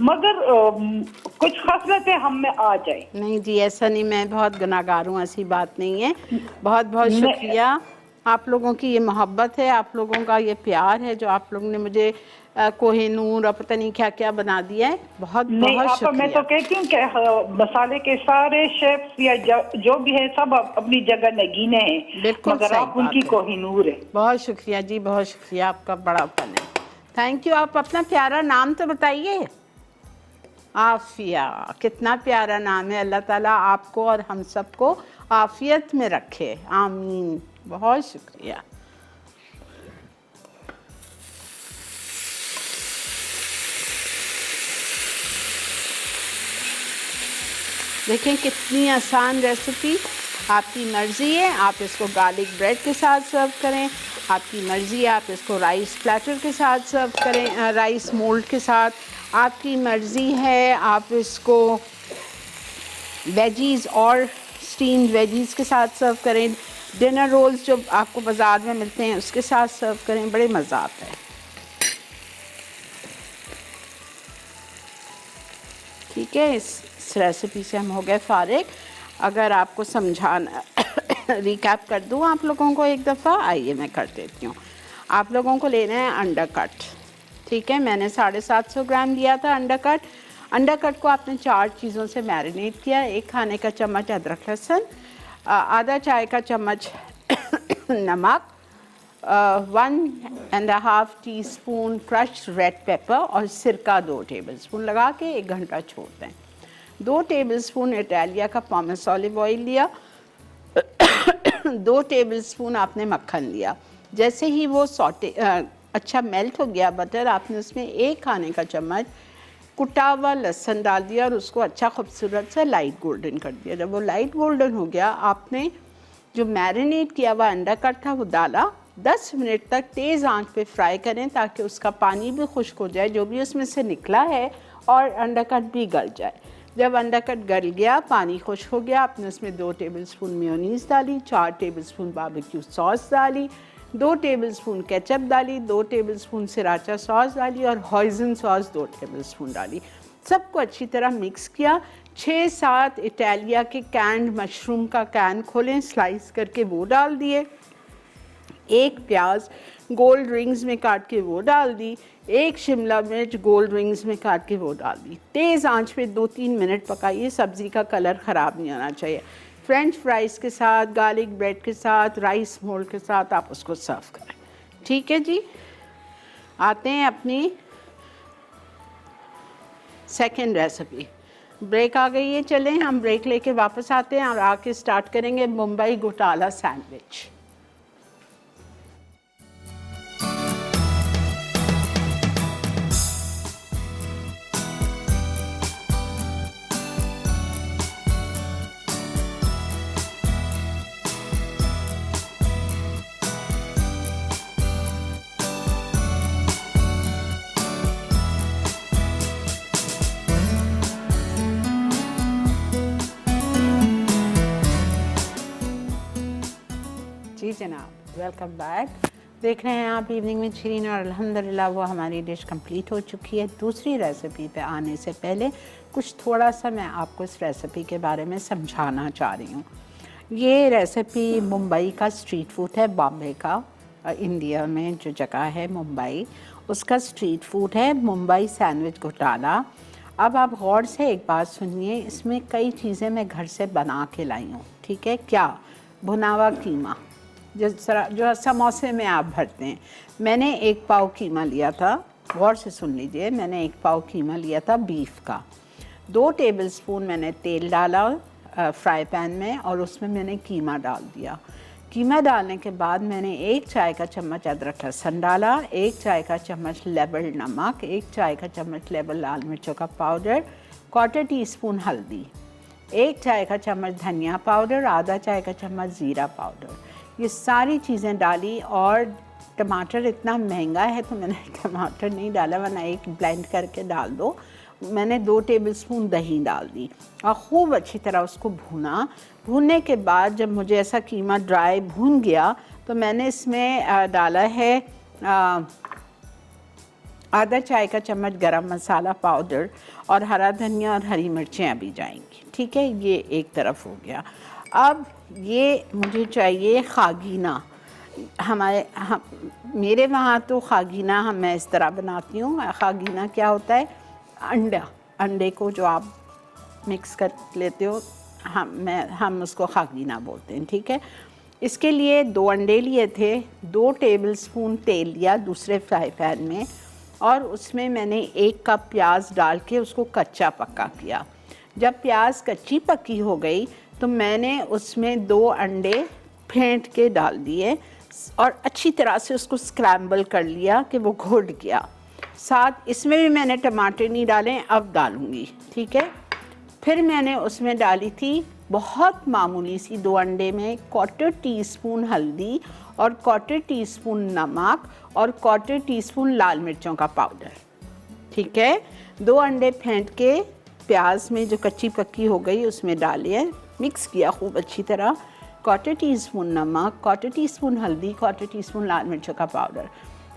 [SPEAKER 4] मगर कुछ खासियतें हम में आ जाए।
[SPEAKER 1] नहीं जी, ऐसा नहीं, मैं बहुत गुनाहगार हूँ, ऐसी बात नहीं है। बहुत बहुत
[SPEAKER 4] नहीं।
[SPEAKER 1] शुक्रिया। आप लोगों की ये मोहब्बत है, आप लोगों का ये प्यार है जो आप लोगों ने मुझे कोहिनूर और पता नहीं क्या क्या बना दिया है। बहुत
[SPEAKER 4] नहीं
[SPEAKER 1] बहुत
[SPEAKER 4] आपा, मैं
[SPEAKER 1] शुक्रिया।
[SPEAKER 4] तो कहती हूँ कि मसाले के सारे शेफ्स या जो भी है सब अपनी जगह नगीने हैं,
[SPEAKER 1] बिल्कुल
[SPEAKER 4] मगर
[SPEAKER 1] सही
[SPEAKER 4] आप उनकी
[SPEAKER 1] बात है।
[SPEAKER 4] कोहिनूर है।
[SPEAKER 1] बहुत शुक्रिया जी, बहुत शुक्रिया, आपका बड़ापन है। Thank you. आप अपना प्यारा नाम तो बताइए। आफिया, कितना प्यारा नाम है। अल्लाह ताला आपको और हम सबको आफियत में रखे, आमीन। बहुत शुक्रिया। देखें कितनी आसान रेसिपी। आपकी मर्ज़ी है, आप इसको गार्लिक ब्रेड के साथ सर्व करें, आपकी मर्ज़ी है आप इसको राइस प्लेटर के साथ सर्व करें, राइस मोल्ड के साथ, आपकी मर्ज़ी है आप इसको वेजीज़ और स्टीम्ड वेजीज़ के साथ सर्व करें, डिनर रोल्स जो आपको बाज़ार में मिलते हैं उसके साथ सर्व करें, बड़े मज़ा आता है। ठीक है, इस रेसिपी से हम हो गए फारिग। अगर आपको समझाना रिकैप कर दूँ आप लोगों को एक दफ़ा, आइए मैं कर देती हूँ। आप लोगों को लेना है अंडा कट, ठीक है। मैंने 750 ग्राम लिया था अंडा कट को आपने 4 चीज़ों से मैरिनेट किया। 1 खाने का चम्मच अदरक लहसुन, आधा चाय का चम्मच नमक, 1.5 टीस्पून क्रश्ड रेड पेपर और सिरका 2 टेबलस्पून लगा के 1 घंटा छोड़ दें। 2 टेबलस्पून इटालिया का पॉमेस ऑलिव ऑयल लिया। 2 टेबलस्पून आपने मक्खन लिया। जैसे ही वो अच्छा मेल्ट हो गया बटर, आपने उसमें 1 खाने का चम्मच कुटा हुआ लहसुन डाल दिया और उसको अच्छा खूबसूरत सा लाइट गोल्डन कर दिया। जब वो लाइट गोल्डन हो गया, आपने जो मैरिनेट किया हुआ अंडा कट था वो डाला। 10 मिनट तक तेज़ आंच पे फ्राई करें ताकि उसका पानी भी खुश्क हो जाए जो भी उसमें से निकला है, और अंडा कट भी गल जाए। जब अंडा कट गल गया, पानी खुश्क हो गया, आपने उसमें 2 टेबलस्पून मेयोनीज़ डाली, 4 टेबलस्पून बारबेक्यू सॉस डाली, 2 टेबलस्पून केचप डाली, 2 टेबलस्पून सिराचा सॉस डाली और हॉइज़न सॉस 2 टेबलस्पून डाली। सबको अच्छी तरह मिक्स किया। 6-7 इटालिया के कैंड मशरूम का कैन खोलें, स्लाइस करके वो डाल दिए। 1 प्याज गोल्ड रिंग्स में काट के वो डाल दी। 1 शिमला मिर्च गोल्ड रिंग्स में काट के वो डाल दी। तेज़ आंच पे 2-3 मिनट पकाइए। सब्ज़ी का कलर ख़राब नहीं होना चाहिए। फ्रेंच फ्राइज़ के साथ, गार्लिक ब्रेड के साथ, राइस मोल्ड के साथ आप उसको सर्व करें। ठीक है जी। आते हैं अपनी सेकेंड रेसिपी। ब्रेक आ गई है, चलें हम ब्रेक लेके वापस आते हैं और आके स्टार्ट करेंगे मुंबई घोटाला सैंडविच। जी जनाब, वेलकम बैक। देख रहे हैं आप इवनिंग में शरीन, और अल्हम्दुलिल्लाह वो हमारी डिश कंप्लीट हो चुकी है। दूसरी रेसिपी पे आने से पहले कुछ थोड़ा सा मैं आपको इस रेसिपी के बारे में समझाना चाह रही हूँ। ये रेसिपी मुंबई का स्ट्रीट फूड है, बॉम्बे का, इंडिया में जो जगह है मुंबई, उसका स्ट्रीट फूड है मुंबई सैंडविच घोटाला। अब आप गौर से एक बात सुनिए, इसमें कई चीज़ें मैं घर से बना के लाई हूँ। ठीक है, क्या? भुना हुआ कीमा, जो समोसे में आप भरते हैं। मैंने 1 पाव कीमा लिया था, गौर से सुन लीजिए। मैंने 1 पाव कीमा लिया था बीफ का। 2 टेबलस्पून मैंने तेल डाला फ्राई पैन में और उसमें मैंने कीमा डाल दिया। कीमा डालने के बाद मैंने 1 चाय का चम्मच अदरक लहसुन डाला, 1 चाय का चम्मच लेवल नमक, 1 चाय का चम्मच लेवल लाल मिर्चों का पाउडर, 1/4 टीस्पून हल्दी, 1 चाय का चम्मच धनिया पाउडर, आधा चाय का चम्मच ज़ीरा पाउडर। ये सारी चीज़ें डाली। और टमाटर इतना महंगा है तो मैंने टमाटर नहीं डाला, वरना एक ब्लेंड करके डाल दो। मैंने 2 टेबलस्पून दही डाल दी और खूब अच्छी तरह उसको भूना। भूनने के बाद जब मुझे ऐसा कीमा ड्राई भून गया तो मैंने इसमें डाला है आधा चाय का चम्मच गरम मसाला पाउडर, और हरा धनिया और हरी मिर्चें अभी जाएंगी। ठीक है, ये एक तरफ हो गया। अब ये मुझे चाहिए खागीना। मेरे वहाँ तो खागीना मैं इस तरह बनाती हूँ। खागीना क्या होता है? अंडे को जो आप मिक्स कर लेते हो, हम उसको खागीना बोलते हैं। ठीक है, इसके लिए 2 अंडे लिए थे, 2 टेबलस्पून तेल लिया दूसरे फ्राई पैन में, और उसमें मैंने 1 कप प्याज डाल के उसको कच्चा पक्का किया। जब प्याज कच्ची पक्की हो गई तो मैंने उसमें 2 अंडे फेंट के डाल दिए और अच्छी तरह से उसको स्क्रैम्बल कर लिया कि वो घुल गया। साथ इसमें भी मैंने टमाटर नहीं डाले, अब डालूँगी। ठीक है, फिर मैंने उसमें डाली थी बहुत मामूली सी 2 अंडे में 1/4 टीस्पून हल्दी और 1/4 टीस्पून नमक और 1/4 टीस्पून लाल मिर्चों का पाउडर। ठीक है, 2 अंडे फेंट के प्याज में जो कच्ची पक्की हो गई उसमें डालिए, मिक्स किया खूब अच्छी तरह। 1/4 टीस्पून नमक, 1/4 टीस्पून हल्दी, 1/4 टीस्पून लाल मिर्चों का पाउडर,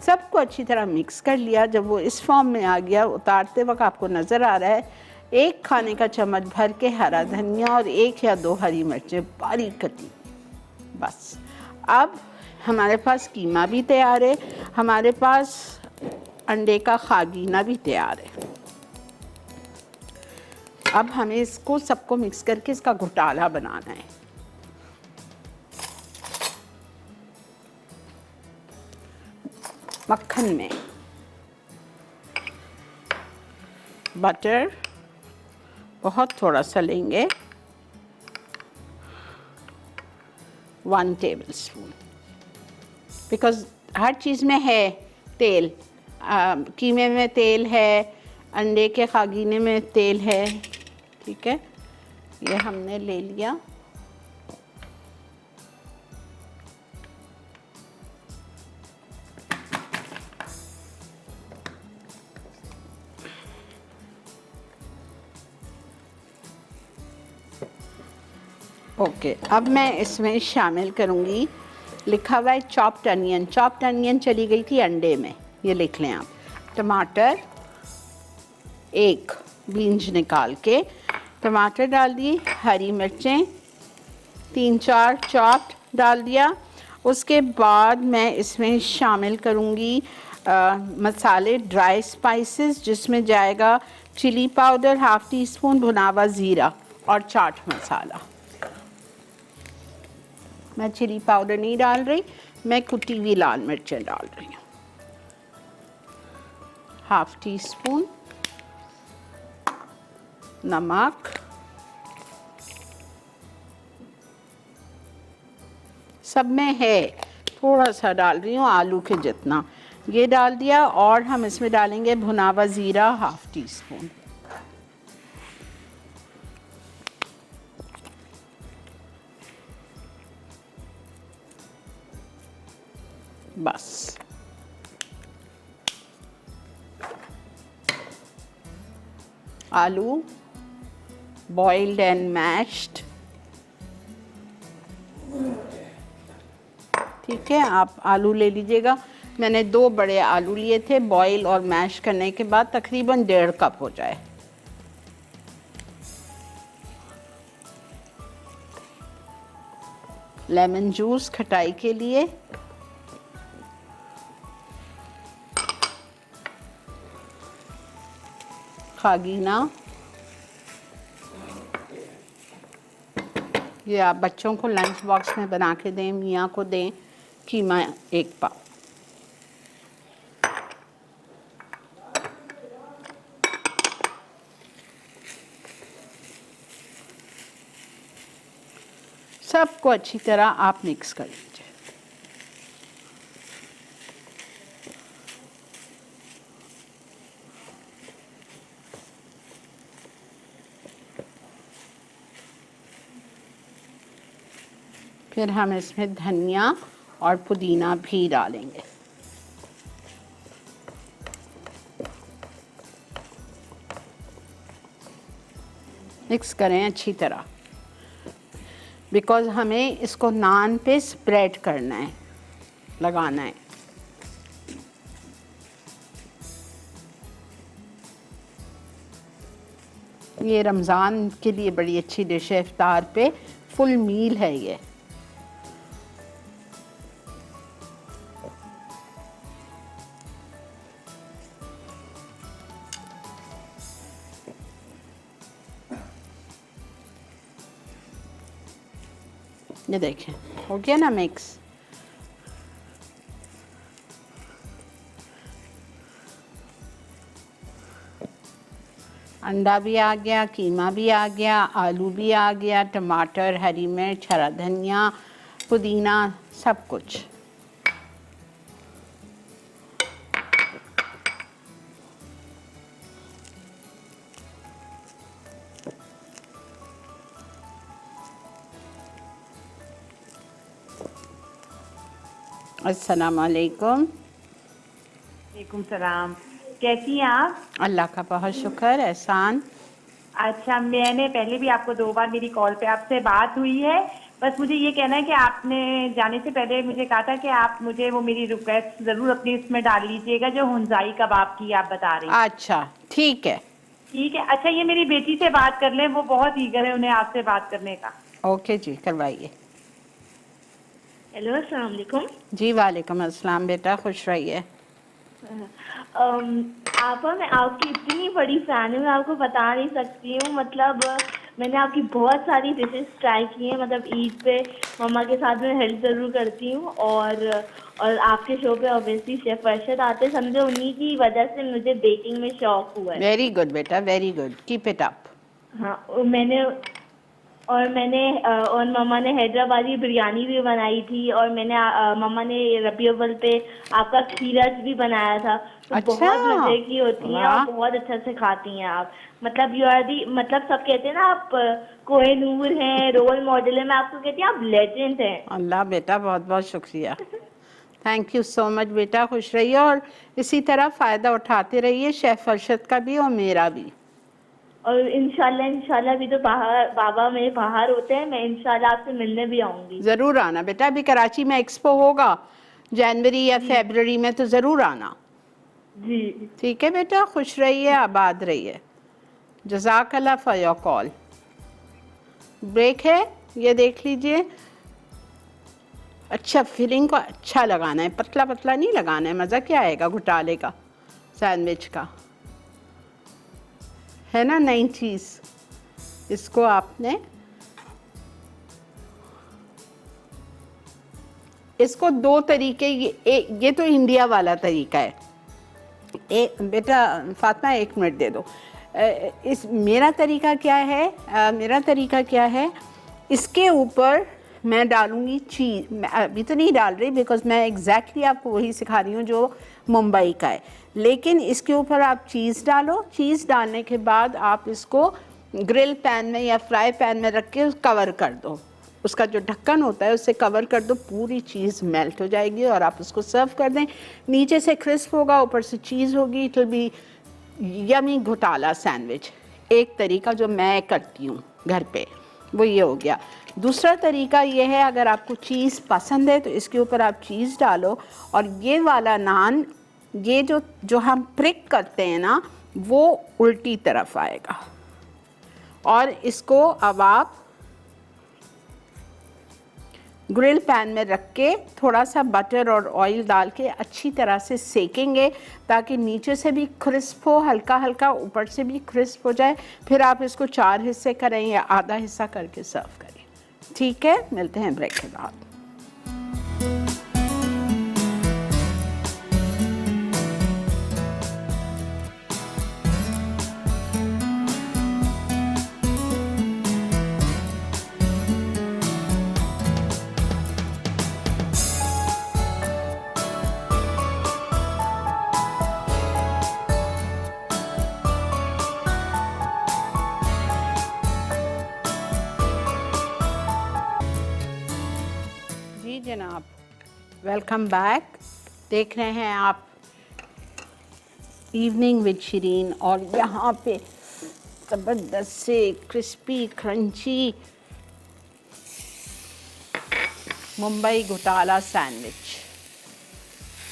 [SPEAKER 1] सबको अच्छी तरह मिक्स कर लिया। जब वो इस फॉर्म में आ गया, उतारते वक्त आपको नज़र आ रहा है 1 खाने का चम्मच भर के हरा धनिया और 1 या 2 हरी मिर्चें बारीक कटी। बस अब हमारे पास कीमा भी तैयार है, हमारे पास अंडे का खागीना भी तैयार है। अब हमें इसको सबको मिक्स करके इसका घोटाला बनाना है। मक्खन में बटर बहुत थोड़ा सा लेंगे, 1 टेबल स्पून, बिकॉज हर चीज़ में है तेल। कीमे में तेल है, अंडे के खागीने में तेल है। ठीक है, ये हमने ले लिया। ओके, अब मैं इसमें शामिल करूँगी, लिखा हुआ है चॉप्ड अनियन। चॉप्ड अनियन चली गई थी अंडे में, ये लिख लें आप। टमाटर 1 बीन्स निकाल के टमाटर डाल दिए, हरी मिर्चें 3-4 चॉप्ड डाल दिया। उसके बाद मैं इसमें शामिल करूँगी मसाले, ड्राई स्पाइसेस, जिसमें जाएगा चिली पाउडर 1/2 टीस्पून, भुना हुआ ज़ीरा और चाट मसाला। मैं चिली पाउडर नहीं डाल रही, मैं कुटी हुई लाल मिर्चें डाल रही हूँ। 1/2 टीस्पून नमक, सब में है, थोड़ा सा डाल रही हूँ आलू के जितना, ये डाल दिया। और हम इसमें डालेंगे भुना हुआ ज़ीरा 1/2 टीस्पून। बस आलू बॉइल्ड एंड मैश्ड। ठीक है, आप आलू ले लीजिएगा। मैंने 2 बड़े आलू लिए थे, बॉईल और मैश करने के बाद तकरीबन 1.5 कप हो जाए। लेमन जूस खटाई के लिए, खागीना, ये आप बच्चों को लंच बॉक्स में बना के दें, मियाँ को दें। कीमा 1 पाव। सबको अच्छी तरह आप मिक्स कर लीजिए। फिर हम इसमें धनिया और पुदीना भी डालेंगे। मिक्स करें अच्छी तरह, बिकॉज़ हमें इसको नान पे स्प्रेड करना है, लगाना है। ये रमज़ान के लिए बड़ी अच्छी डिश है, इफ्तार पे फुल मील है ये। ये देखें, हो गया ना मिक्स। अंडा भी आ गया, कीमा भी आ गया, आलू भी आ गया, टमाटर, हरी मिर्च, हरा धनिया, पुदीना, सब कुछ। अस्सलाम वालेकुम।
[SPEAKER 5] वालेकुम सलाम। कैसी हैं आप?
[SPEAKER 1] अल्लाह का बहुत शुक्र, एहसान।
[SPEAKER 5] अच्छा, मैंने पहले भी आपको 2 बार मेरी कॉल पे आपसे बात हुई है। बस मुझे ये कहना है कि आपने जाने से पहले मुझे कहा था कि आप मुझे वो मेरी रिक्वेस्ट ज़रूर अपनी इसमें डाल लीजिएगा, जो हुंजाई कबाब की आप बता रही हैं।
[SPEAKER 1] अच्छा, ठीक है।
[SPEAKER 5] ठीक है। अच्छा, ये मेरी बेटी से बात कर लें, वो बहुत ईगर है उन्हें आपसे बात करने का।
[SPEAKER 1] ओके जी, करवाइए।
[SPEAKER 2] हेलो, अस्सलाम वालेकुम।
[SPEAKER 1] जी वालेकुम अस्सलाम बेटा, खुश रहिए।
[SPEAKER 2] आपा मैं आपकी इतनी बड़ी फैन हूँ, मैं आपको बता नहीं सकती हूँ। मतलब मैंने आपकी बहुत सारी डिशेस ट्राई की हैं। मतलब ईद पे मम्मा के साथ मैं हेल्प ज़रूर करती हूँ। और आपके शो पे ऑब्वियसली शेफ अरशद आते, समझो उन्हीं की वजह से मुझे बेकिंग में शौक हुआ है।
[SPEAKER 1] वेरी गुड बेटा, very good, keep it up.
[SPEAKER 2] हाँ, और मम्मा ने हैदराबादी बिरयानी भी बनाई थी। और मम्मा ने रबी अव्वल पे आपका खीरज भी बनाया था। तो
[SPEAKER 1] अच्छा,
[SPEAKER 2] बहुत मजे की होती हैं और
[SPEAKER 1] वाह।
[SPEAKER 2] बहुत अच्छा से खाती हैं आप। मतलब यू आर दी, मतलब सब कहते हैं ना आप कोहिनूर हैं, रोल मॉडल है। मैं आपको कहती हूँ आप लेजेंड हैं।
[SPEAKER 1] अल्लाह बेटा, बहुत बहुत शुक्रिया। थैंक यू सो मच बेटा, खुश रहिए और इसी तरह फ़ायदा उठाते रहिए, शेफ़ अरशद का भी और मेरा भी।
[SPEAKER 2] और इंशाल्लाह भी तो बाबा मेरे बाहर होते हैं, मैं इंशाल्लाह आपसे मिलने भी आऊंगी।
[SPEAKER 1] ज़रूर आना बेटा, अभी कराची में एक्सपो होगा जनवरी या
[SPEAKER 2] जी
[SPEAKER 1] फरवरी में, तो ज़रूर आना।
[SPEAKER 2] जी।
[SPEAKER 1] ठीक है बेटा, खुश रहिए, आबाद रहिए। जज़ाकल्लाह फॉर योर कॉल। ब्रेक है, ये देख लीजिए। अच्छा, फिलिंग को अच्छा लगाना है, पतला पतला नहीं लगाना है, मज़ा क्या आएगा घुटाले का, सैंडविच का, है ना नई चीज़। इसको आपने इसको दो तरीके, ये तो इंडिया वाला तरीका है। बेटा फातिमा, एक मिनट दे दो। इस मेरा तरीका क्या है, मेरा तरीका क्या है, इसके ऊपर मैं डालूंगी चीज़। मैं अभी तो नहीं डाल रही बिकॉज मैं एग्जैक्टली आपको वही सिखा रही हूँ जो मुंबई का है। लेकिन इसके ऊपर आप चीज़ डालो, चीज़ डालने के बाद आप इसको ग्रिल पैन में या फ्राई पैन में रख के कवर कर दो। उसका जो ढक्कन होता है उससे कवर कर दो, पूरी चीज़ मेल्ट हो जाएगी और आप उसको सर्व कर दें। नीचे से क्रिस्प होगा, ऊपर से चीज़ होगी। इट विल बी यमी घोटाला सैंडविच। एक तरीका जो मैं करती हूँ घर पे वो ये हो गया। दूसरा तरीका ये है, अगर आपको चीज़ पसंद है तो इसके ऊपर आप चीज़ डालो और ये वाला नान, ये जो हम प्रिक करते हैं ना, वो उल्टी तरफ आएगा। और इसको अब आप ग्रिल पैन में रख के थोड़ा सा बटर और ऑयल डाल के अच्छी तरह से सेकेंगे ताकि नीचे से भी क्रिस्प हो, हल्का हल्का, ऊपर से भी क्रिस्प हो जाए। फिर आप इसको 4 हिस्से करें या आधा हिस्सा करके सर्व करें। ठीक है, मिलते हैं ब्रेक के बाद। जी जनाब, वेलकम बैक। देख रहे हैं आप इवनिंग विद शिरीन और यहाँ पे ज़बरदस्त से क्रिस्पी क्रंची मुंबई घोटाला सैंडविच।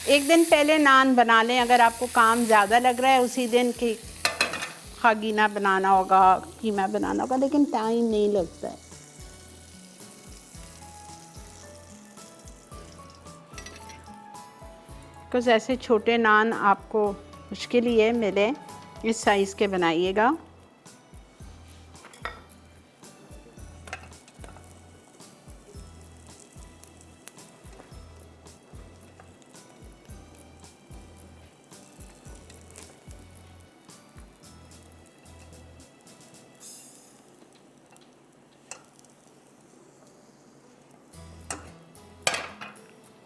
[SPEAKER 1] एक दिन पहले नान बना लें, अगर आपको काम ज़्यादा लग रहा है उसी दिन कि खागीना बनाना होगा, कीमा बनाना होगा, लेकिन टाइम नहीं लगता है। बिकॉज़ ऐसे छोटे नान आपको मुश्किल ही है मिले। इस साइज़ के बनाइएगा।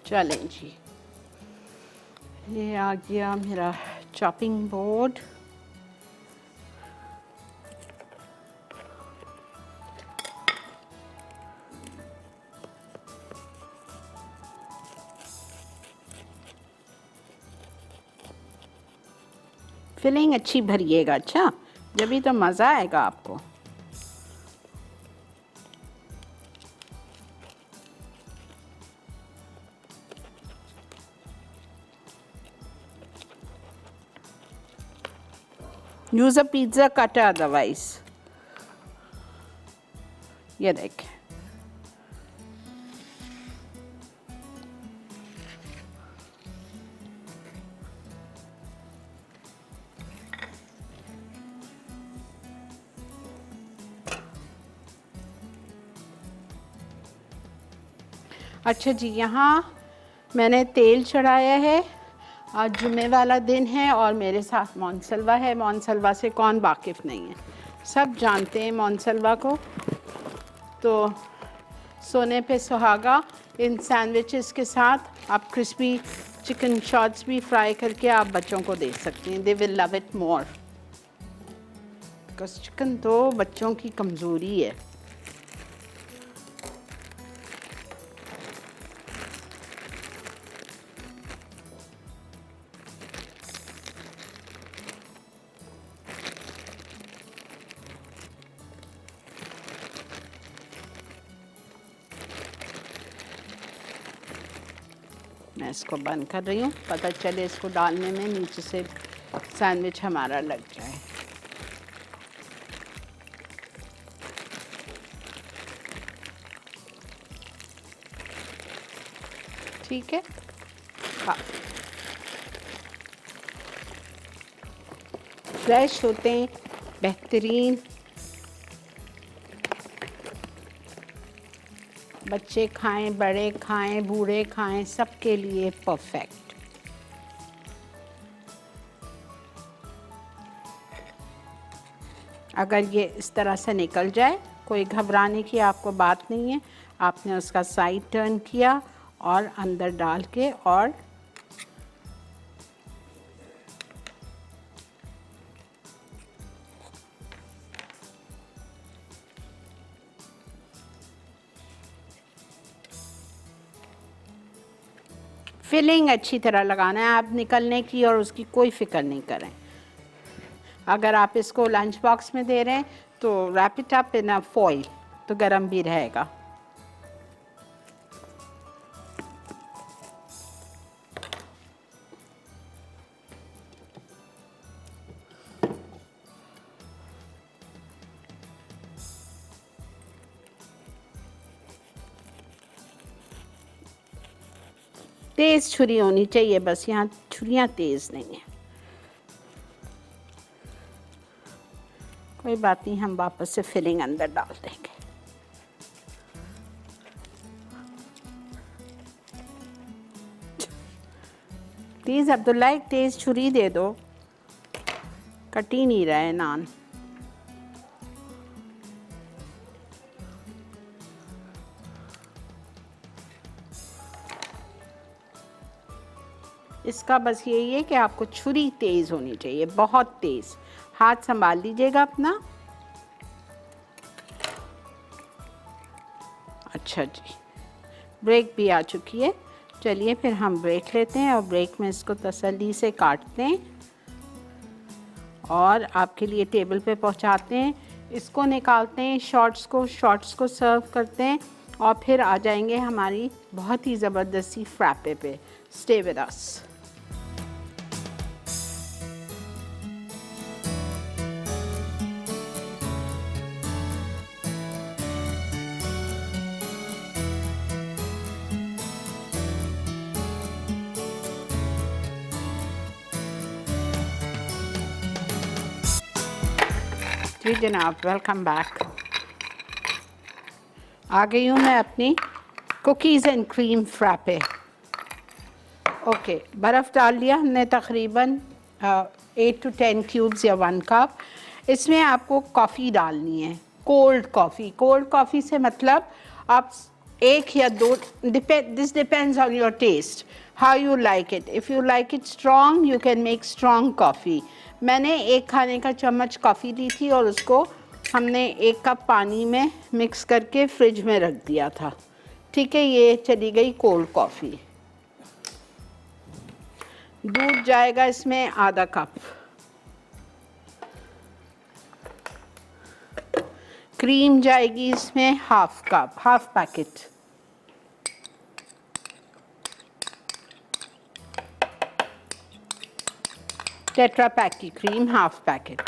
[SPEAKER 1] चलें जी, ये आ गया मेरा चॉपिंग बोर्ड। फिलिंग अच्छी भरिएगा, अच्छा, जब भी तो मज़ा आएगा आपको। यूज़ अ पिज़्ज़ा कटर अदरवाइज। ये देखें, अच्छा जी, यहाँ मैंने तेल चढ़ाया है। आज जुमे वाला दिन है और मेरे साथ मोनसलवा है। मोनसलवा से कौन वाकिफ़ नहीं है, सब जानते हैं मोनसलवा को। तो सोने पे सुहागा, इन सैंडविचेस के साथ आप क्रिस्पी चिकन शॉट्स भी फ्राई करके आप बच्चों को दे सकती हैं। They will love it more, because chicken तो बच्चों की कमज़ोरी है। मैं इसको बंद कर रही हूँ, पता चले इसको डालने में नीचे से सैंडविच हमारा लग जाए। ठीक है, हाँ। फ्रेश होते हैं, बेहतरीन, बच्चे खाएं, बड़े खाएं, बूढ़े खाएं, सबके लिए परफेक्ट। अगर ये इस तरह से निकल जाए, कोई घबराने की आपको बात नहीं है। आपने उसका साइड टर्न किया और अंदर डाल के और फिलिंग अच्छी तरह लगाना है। आप निकलने की और उसकी कोई फ़िक्र नहीं करें। अगर आप इसको लंच बॉक्स में दे रहे हैं तो wrap it up in a foil, तो गर्म भी रहेगा। तेज़ छुरी होनी चाहिए बस, यहाँ छुरियाँ तेज़ नहीं है। कोई बात नहीं, हम वापस से फिलिंग अंदर डाल देंगे। प्लीज़ अब्दुल्ला, एक तेज़ छुरी दे दो, कट ही नहीं रहा है नान। इसका बस यही है कि आपको छुरी तेज़ होनी चाहिए, बहुत तेज़। हाथ संभाल लीजिएगा अपना। अच्छा जी, ब्रेक भी आ चुकी है। चलिए फिर हम ब्रेक लेते हैं और ब्रेक में इसको तसल्ली से काटते हैं और आपके लिए टेबल पे पहुंचाते हैं। इसको निकालते हैं, शॉर्ट्स को सर्व करते हैं और फिर आ जाएंगे हमारी बहुत ही ज़बरदस्ती फ्रैपे पे। Stay with us. जी जनाब, वेलकम बैक। आ गई हूँ मैं अपनी cookies and cream frappe. Okay, बर्फ़ डाल लिया हमने तकरीबन 8 to 10 क्यूब्स या 1 कप। इसमें आपको कॉफ़ी डालनी है, कोल्ड कॉफ़ी। कोल्ड कॉफ़ी से मतलब आप एक या दो, this depends on your taste, how you like it. If you like it strong, you can make strong coffee. मैंने 1 खाने का चम्मच कॉफ़ी ली थी और उसको हमने 1 कप पानी में मिक्स करके फ्रिज में रख दिया था। ठीक है, ये चली गई कोल्ड कॉफ़ी। दूध जाएगा इसमें आधा कप, क्रीम जाएगी इसमें half cup, half packet, tetra pack की क्रीम हाफ पैकेट।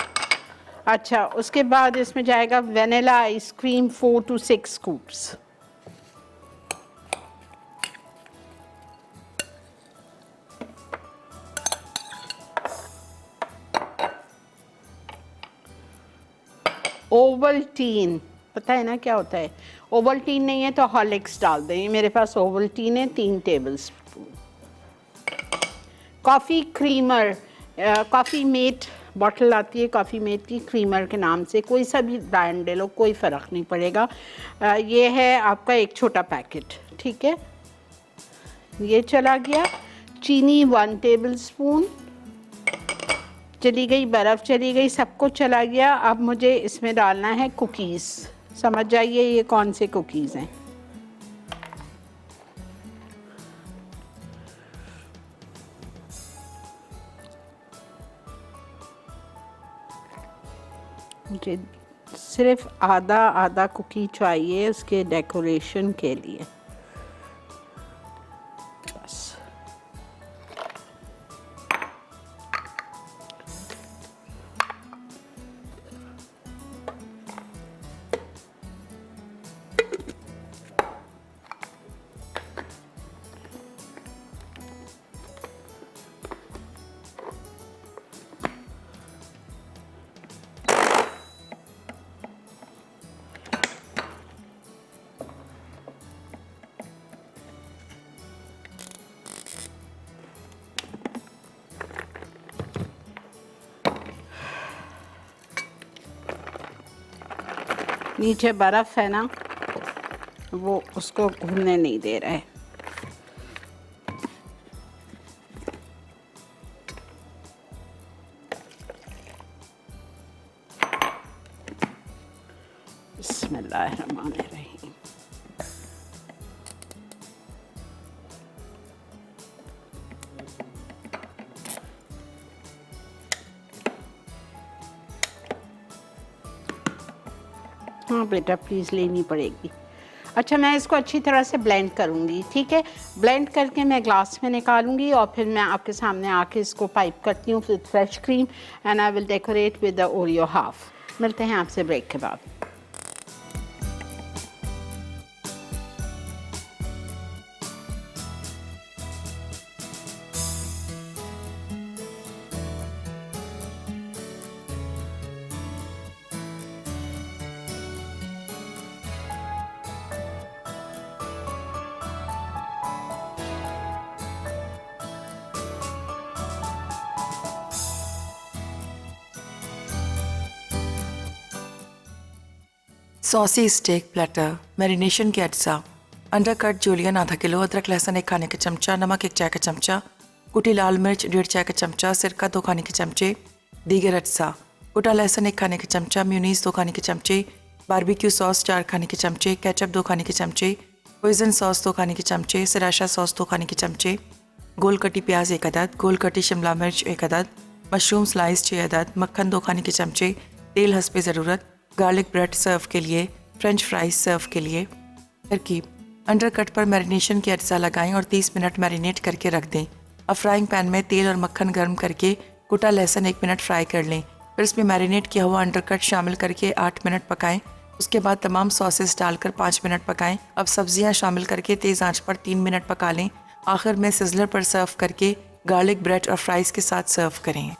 [SPEAKER 1] अच्छा, उसके बाद इसमें जाएगा vanilla ice cream 4 to 6 scoops. Ovaltine पता है ना क्या होता है? ओवल्टीन नहीं है तो हॉर्लिक्स डाल दें। मेरे पास ओवल्टीन है 3 tablespoon. Coffee creamer, coffee mate bottle आती है कॉफ़ी मेट की, क्रीमर के नाम से, कोई सा भी ब्रांड ले लो, कोई फ़र्क नहीं पड़ेगा। ये है आपका एक छोटा पैकेट, ठीक है, ये चला गया। चीनी 1 टेबल स्पून चली गई, बर्फ़ चली गई, सब कुछ चला गया। अब मुझे इसमें डालना है कुकीज़। समझ जाइए ये कौन से कुकीज़ हैं। मुझे सिर्फ आधा कुकी चाहिए उसके डेकोरेशन के लिए, बस। नीचे बर्फ़ है ना, वो उसको घूमने नहीं दे रहा है। बिस्मिल्लाहिर्रहमानिर्रहीम। हाँ बेटा प्लीज़ लेनी पड़ेगी। अच्छा मैं इसको अच्छी तरह से ब्लेंड करूँगी, ठीक है। ब्लेंड करके मैं ग्लास में निकालूंगी और फिर मैं आपके सामने आके इसको पाइप करती हूँ with fresh cream and I will decorate with the Oreo half. मिलते हैं आपसे ब्रेक के बाद।
[SPEAKER 6] सॉसी स्टेक प्लेटर, मैरिनेशन के अज्जा, अंडरकट जूलियन आधा किलो, अदरक लहसुन 1 खाने का चमचा, नमक 1 चाय का चमचा, कुटी लाल मिर्च 1.5 चाय का चमचा, सिरका 2 खाने के चमचे, दीगर अज्जा, कुटा लहसुन 1 खाने का चमचा, म्यूनीस 2 खाने के चमचे, बारबेक्यू सॉस 4 खाने के चमचे, केचप 2 खाने के चमचे, पोइजन सॉस 2 खाने के चमचे, सराशा सॉस 2 खाने के चमचे, गोल कटी प्याज 1 अदद, गोल कटी शिमला मिर्च 1 अदद, मशरूम स्लाइस 6 अदद, मक्खन 2 खाने के चमचे, तेल हस्बे ज़रूरत, गार्लिक ब्रेड सर्व के लिए, फ्रेंच फ्राइज सर्व के लिए। तरकीब, अंडरकट पर मैरिनेशन के अज्जा लगाएं और 30 मिनट मैरिनेट करके रख दें। अब फ्राइंग पैन में तेल और मक्खन गर्म करके कुटा लहसुन 1 मिनट फ्राई कर लें। फिर इसमें मैरिनेट किया हुआ अंडरकट शामिल करके 8 मिनट पकाएं। उसके बाद तमाम सॉसेस डालकर 5 मिनट पकाएं। अब सब्जियां शामिल करके तेज़ आंच पर 3 मिनट पका लें। आखिर में सिजलर पर सर्व करके गार्लिक ब्रेड और फ्राइज़ के साथ सर्व करें।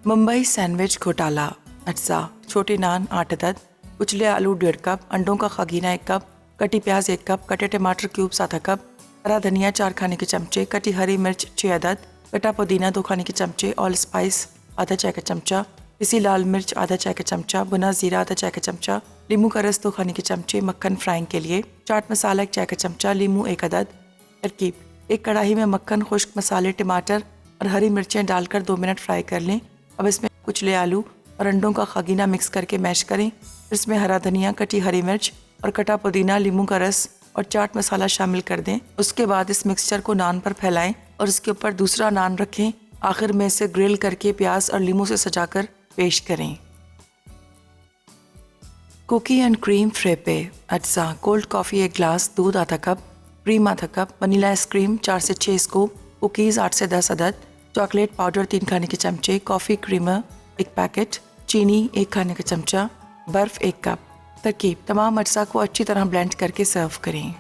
[SPEAKER 6] मुंबई सैंडविच घोटाला अज्जा, छोटे नान 8 अदद, उछले आलू 1.5 कप, अंडों का खागीना 1 कप, कटी प्याज 1 कप, कटे टमाटर क्यूब्स आधा कप, हरा धनिया 4 खाने के चमचे, कटी हरी मिर्च 6 अदद, कटा पुदीना 2 खाने के चमचे, ऑल स्पाइस आधा चाय का चमचा, पिसी लाल मिर्च आधा चाय का चमचा, भुना जीरा आधा चाय का चमचा, नींबू का रस 2 खाने के चमचे, मक्खन फ्राइंग के लिए, चाट मसाला 1 चाय का चमचा, नींबू 1 अदद। तरकीब, एक कढ़ाई में मक्खन, खुश्क मसाले, टमाटर और हरी मिर्चें डालकर 2 मिनट फ्राई कर लें। अब इसमें कुचले आलू और अंडों का खागीना मिक्स करके मैश करें। इसमें हरा धनिया, कटी हरी मिर्च और कटा पुदीना, नींबू का रस और चाट मसाला शामिल कर दें। उसके बाद इस मिक्सचर को नान पर फैलाएं और इसके ऊपर दूसरा नान रखें। आखिर में इसे ग्रिल करके प्याज और नींबू से सजाकर पेश करें। कुकी एंड क्रीम फ्रेपे अज्जा, कोल्ड कॉफ़ी 1 गिलास, दूध आधा कप, क्रीम आधा कप, वनीला आइसक्रीम 4 से 6 स्कूप, कुकीज़ 8 से 10 अदद, चॉकलेट पाउडर 3 खाने के चमचे, कॉफ़ी क्रीमर 1 पैकेट, चीनी 1 खाने का चमचा, बर्फ़ 1 कप। तरकीब, तमाम अज्जा को अच्छी तरह ब्लेंड करके सर्व करें।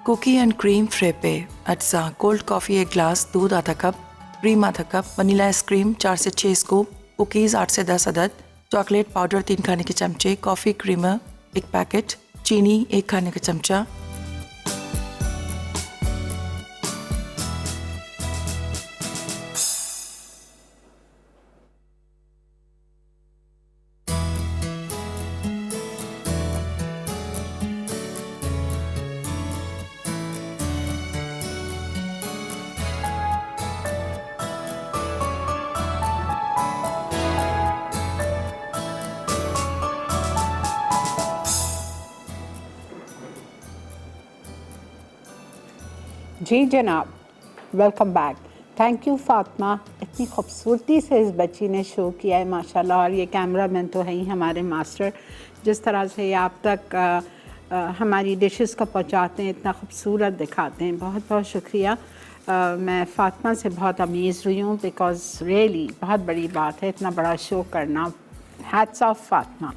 [SPEAKER 6] कुकी एंड क्रीम फ्रेपे, अज्जा, कोल्ड कॉफ़ी 1 ग्लास, दूध आधा कप, क्रीम आधा कप, वनीला आइसक्रीम 4 से 6 स्कूप, कुकीज़ 8 से 10 अदद, चॉकलेट पाउडर 3 खाने के चमचे, कॉफ़ी क्रीमर 1 पैकेट, चीनी 1 खाने का चमचा।
[SPEAKER 1] जी जनाब, welcome back. Thank you Fatima, इतनी खूबसूरती से इस बच्ची ने शो किया है माशाल्लाह। और ये कैमरामैन तो है ही हमारे मास्टर, जिस तरह से ये आप तक हमारी डिशेस को पहुंचाते हैं, इतना खूबसूरत दिखाते हैं। बहुत बहुत शुक्रिया। मैं फ़ातिमा से बहुत अमेज़ हुई हूँ, बिकॉज़ रियली बहुत बड़ी बात है इतना बड़ा शो करना। Hats off Fatima.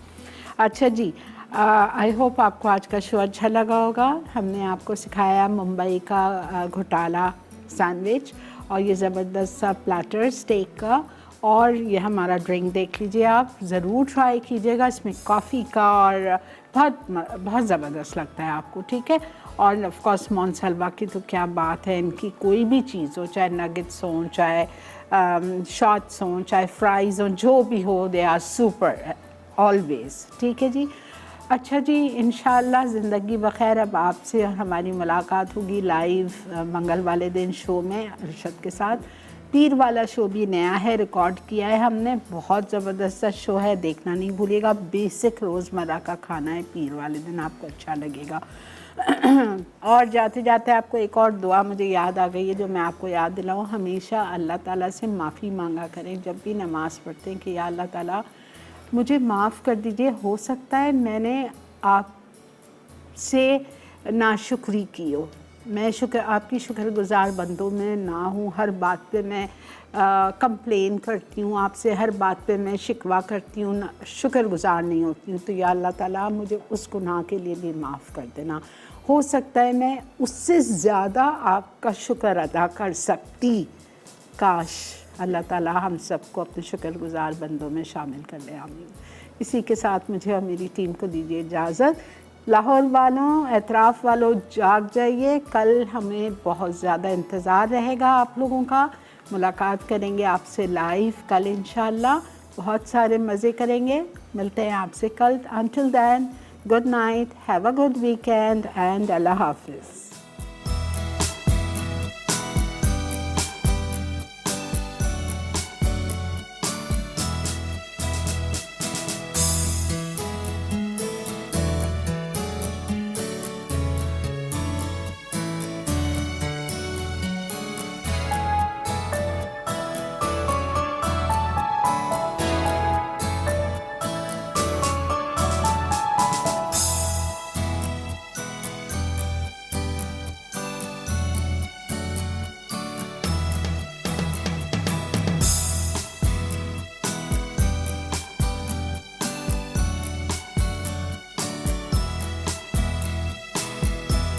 [SPEAKER 1] अच्छा जी, आई होप आपको आज का शो अच्छा लगा होगा। हमने आपको सिखाया मुंबई का घोटाला सैंडविच और ये ज़बरदस्त सा प्लेटर स्टेक का, और ये हमारा ड्रिंक देख लीजिए, आप ज़रूर ट्राई कीजिएगा। इसमें कॉफ़ी का और बहुत ज़बरदस्त लगता है आपको, ठीक है। और ऑफ कोर्स मॉन्स हलवा की तो क्या बात है, इनकी कोई भी चीज़ हो, चाहे नगेट्स हों, चाहे शॉट्स हों, चाहे फ्राइज़ हों, जो भी हो, दे आर सुपर ऑलवेज़, ठीक है जी। अच्छा जी, इंशाल्लाह ज़िंदगी बख़ैर अब आपसे हमारी मुलाकात होगी लाइव मंगल वाले दिन शो में अरशद के साथ। पीर वाला शो भी नया है, रिकॉर्ड किया है हमने, बहुत ज़बरदस्त शो है, देखना नहीं भूलिएगा। बेसिक रोज़मर्रा का खाना है पीर वाले दिन, आपको अच्छा लगेगा। और जाते जाते आपको एक और दुआ मुझे याद आ गई है, जो मैं आपको याद दिलाऊँ। हमेशा अल्लाह ताला से माफ़ी मांगा करें जब भी नमाज़ पढ़ते हैं कि या अल्लाह ताला मुझे माफ़ कर दीजिए, हो सकता है मैंने आपसे नाशुक्री की हो, मैं आपकी शुक्रगुज़ार बंदों में ना हूँ। हर बात पे मैं कंप्लेन करती हूँ आपसे, हर बात पे मैं शिकवा करती हूँ, शुक्रगुज़ार नहीं होती हूँ। तो या अल्लाह ताला मुझे उस गुनाह के लिए भी माफ़ कर देना। हो सकता है मैं उससे ज़्यादा आपका शुक्र अदा कर सकती। काश अल्लाह ताला हम सबको अपने शुक्रगुज़ार बंदों में शामिल कर ले, आमीन। इसी के साथ मुझे और मेरी टीम को दीजिए इजाज़त। लाहौर वालों, एतराफ़ वालों, जाग जाइए, कल हमें बहुत ज़्यादा इंतज़ार रहेगा आप लोगों का। मुलाकात करेंगे आपसे लाइव कल इंशाल्लाह, बहुत सारे मज़े करेंगे। मिलते हैं आपसे कल। Until then, good night, have a good weekend and Allah हाफ़िज़।